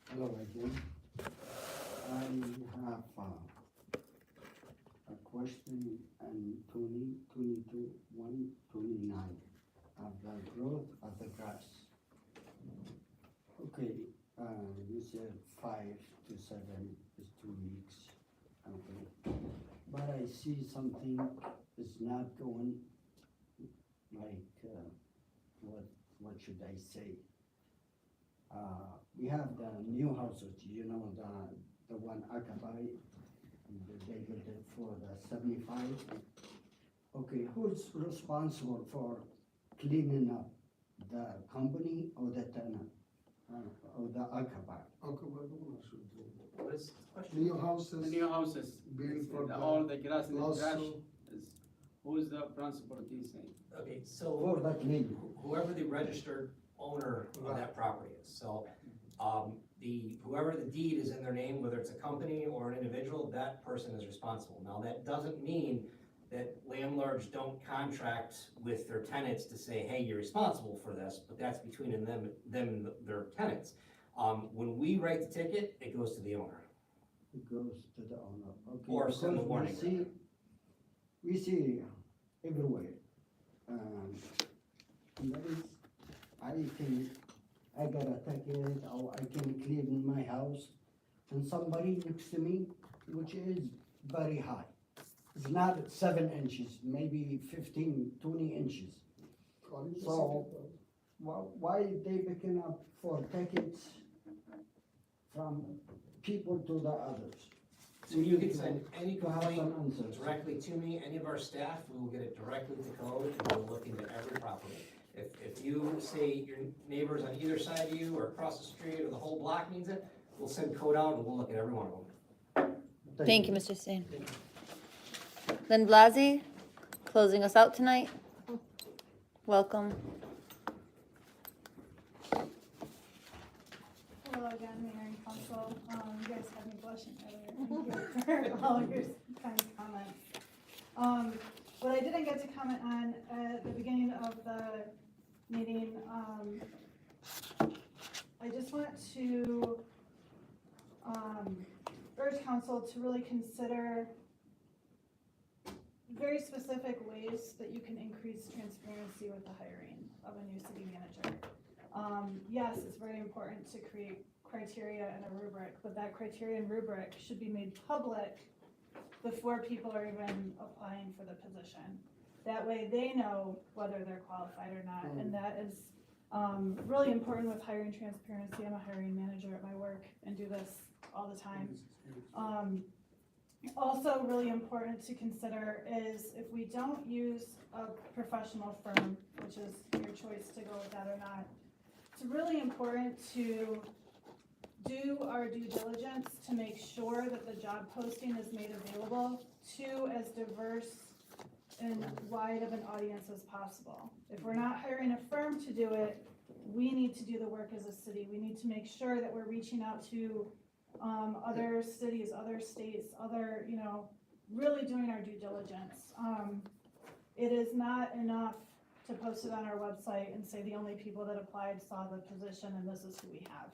Hello again. I have a question on 2022-129 of the growth of the grass. Okay, you said 5 to 7 is 2 weeks. Okay, but I see something is not going like what should I say? We have the new houses, the one occupied, they built it for the 75. Okay, who's responsible for cleaning up, the company or the tenant, or the occupier? What is the question? New houses. The new houses, Built for all the grass and the trash, lawsuit. who is the principal of these things? Okay, For so the cleaning. whoever the registered owner of that property is, so, whoever the deed is in their name, whether it's a company or an individual, that person is responsible. Now, that doesn't mean that landlords don't contract with their tenants to say, hey, you're responsible for this, but that's between them and their tenants. When we write the ticket, it goes to the owner. It goes to the owner, okay? Or send the because warning. We see everywhere. That is, I got a ticket, or I can clean my house, and somebody next to me, which is very high, It's not 7 inches, maybe 15, 20 inches. So, why they picking up for tickets from people to the others? So you can send any To have complaint some answers. directly to me, any of our staff, we will get it directly to code, and we'll look into every property. If you say your neighbors on either side of you, or across the street, or the whole block needs it, we'll send code out and we'll look at every one of them. Thank you, Mr. Stain. Lynn Blasi, closing us out tonight. Welcome. Hello again, Mayor and Council. You guys had me blushing earlier. Thank you for all your kind comments. What I didn't get to comment on at the beginning of the meeting, I just want to urge council to really consider very specific ways that you can increase transparency with the hiring of a new city manager. Yes, it's very important to create criteria and a rubric, but that criteria and rubric should be made public before people are even applying for the position. That way they know whether they're qualified or not, and that is really important with hiring transparency. I'm a hiring manager at my work and do this all the time. Also really important to consider is if we don't use a professional firm, which is your choice to go with that or not, it's really important to do our due diligence to make sure that the job posting is made available to as diverse and wide of an audience as possible. If we're not hiring a firm to do it, we need to do the work as a city. We need to make sure that we're reaching out to other cities, other states, other, really doing our due diligence. It is not enough to post it on our website and say the only people that applied saw the position and this is who we have.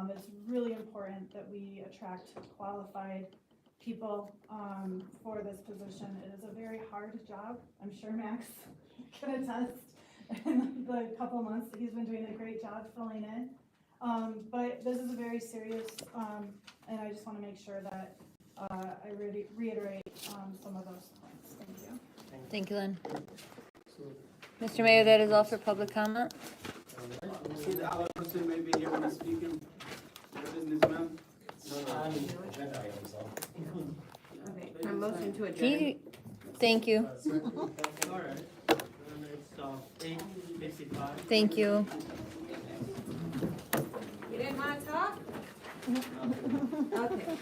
It's really important that we attract qualified people for this position. It is a very hard job. I'm sure Max can attest in the couple months that he's been doing a great job filling in. But this is a very serious, and I just want to make sure that I reiterate some of those points. Thank you. Thank you, Lynn. Mr. Mayor, that is all for public comment. See the other person maybe you want to speak in businessman? Agenda item, so. Okay, a motion to Can you- Thank you. All right. It's 8:55. Thank you. You didn't want to talk? Okay.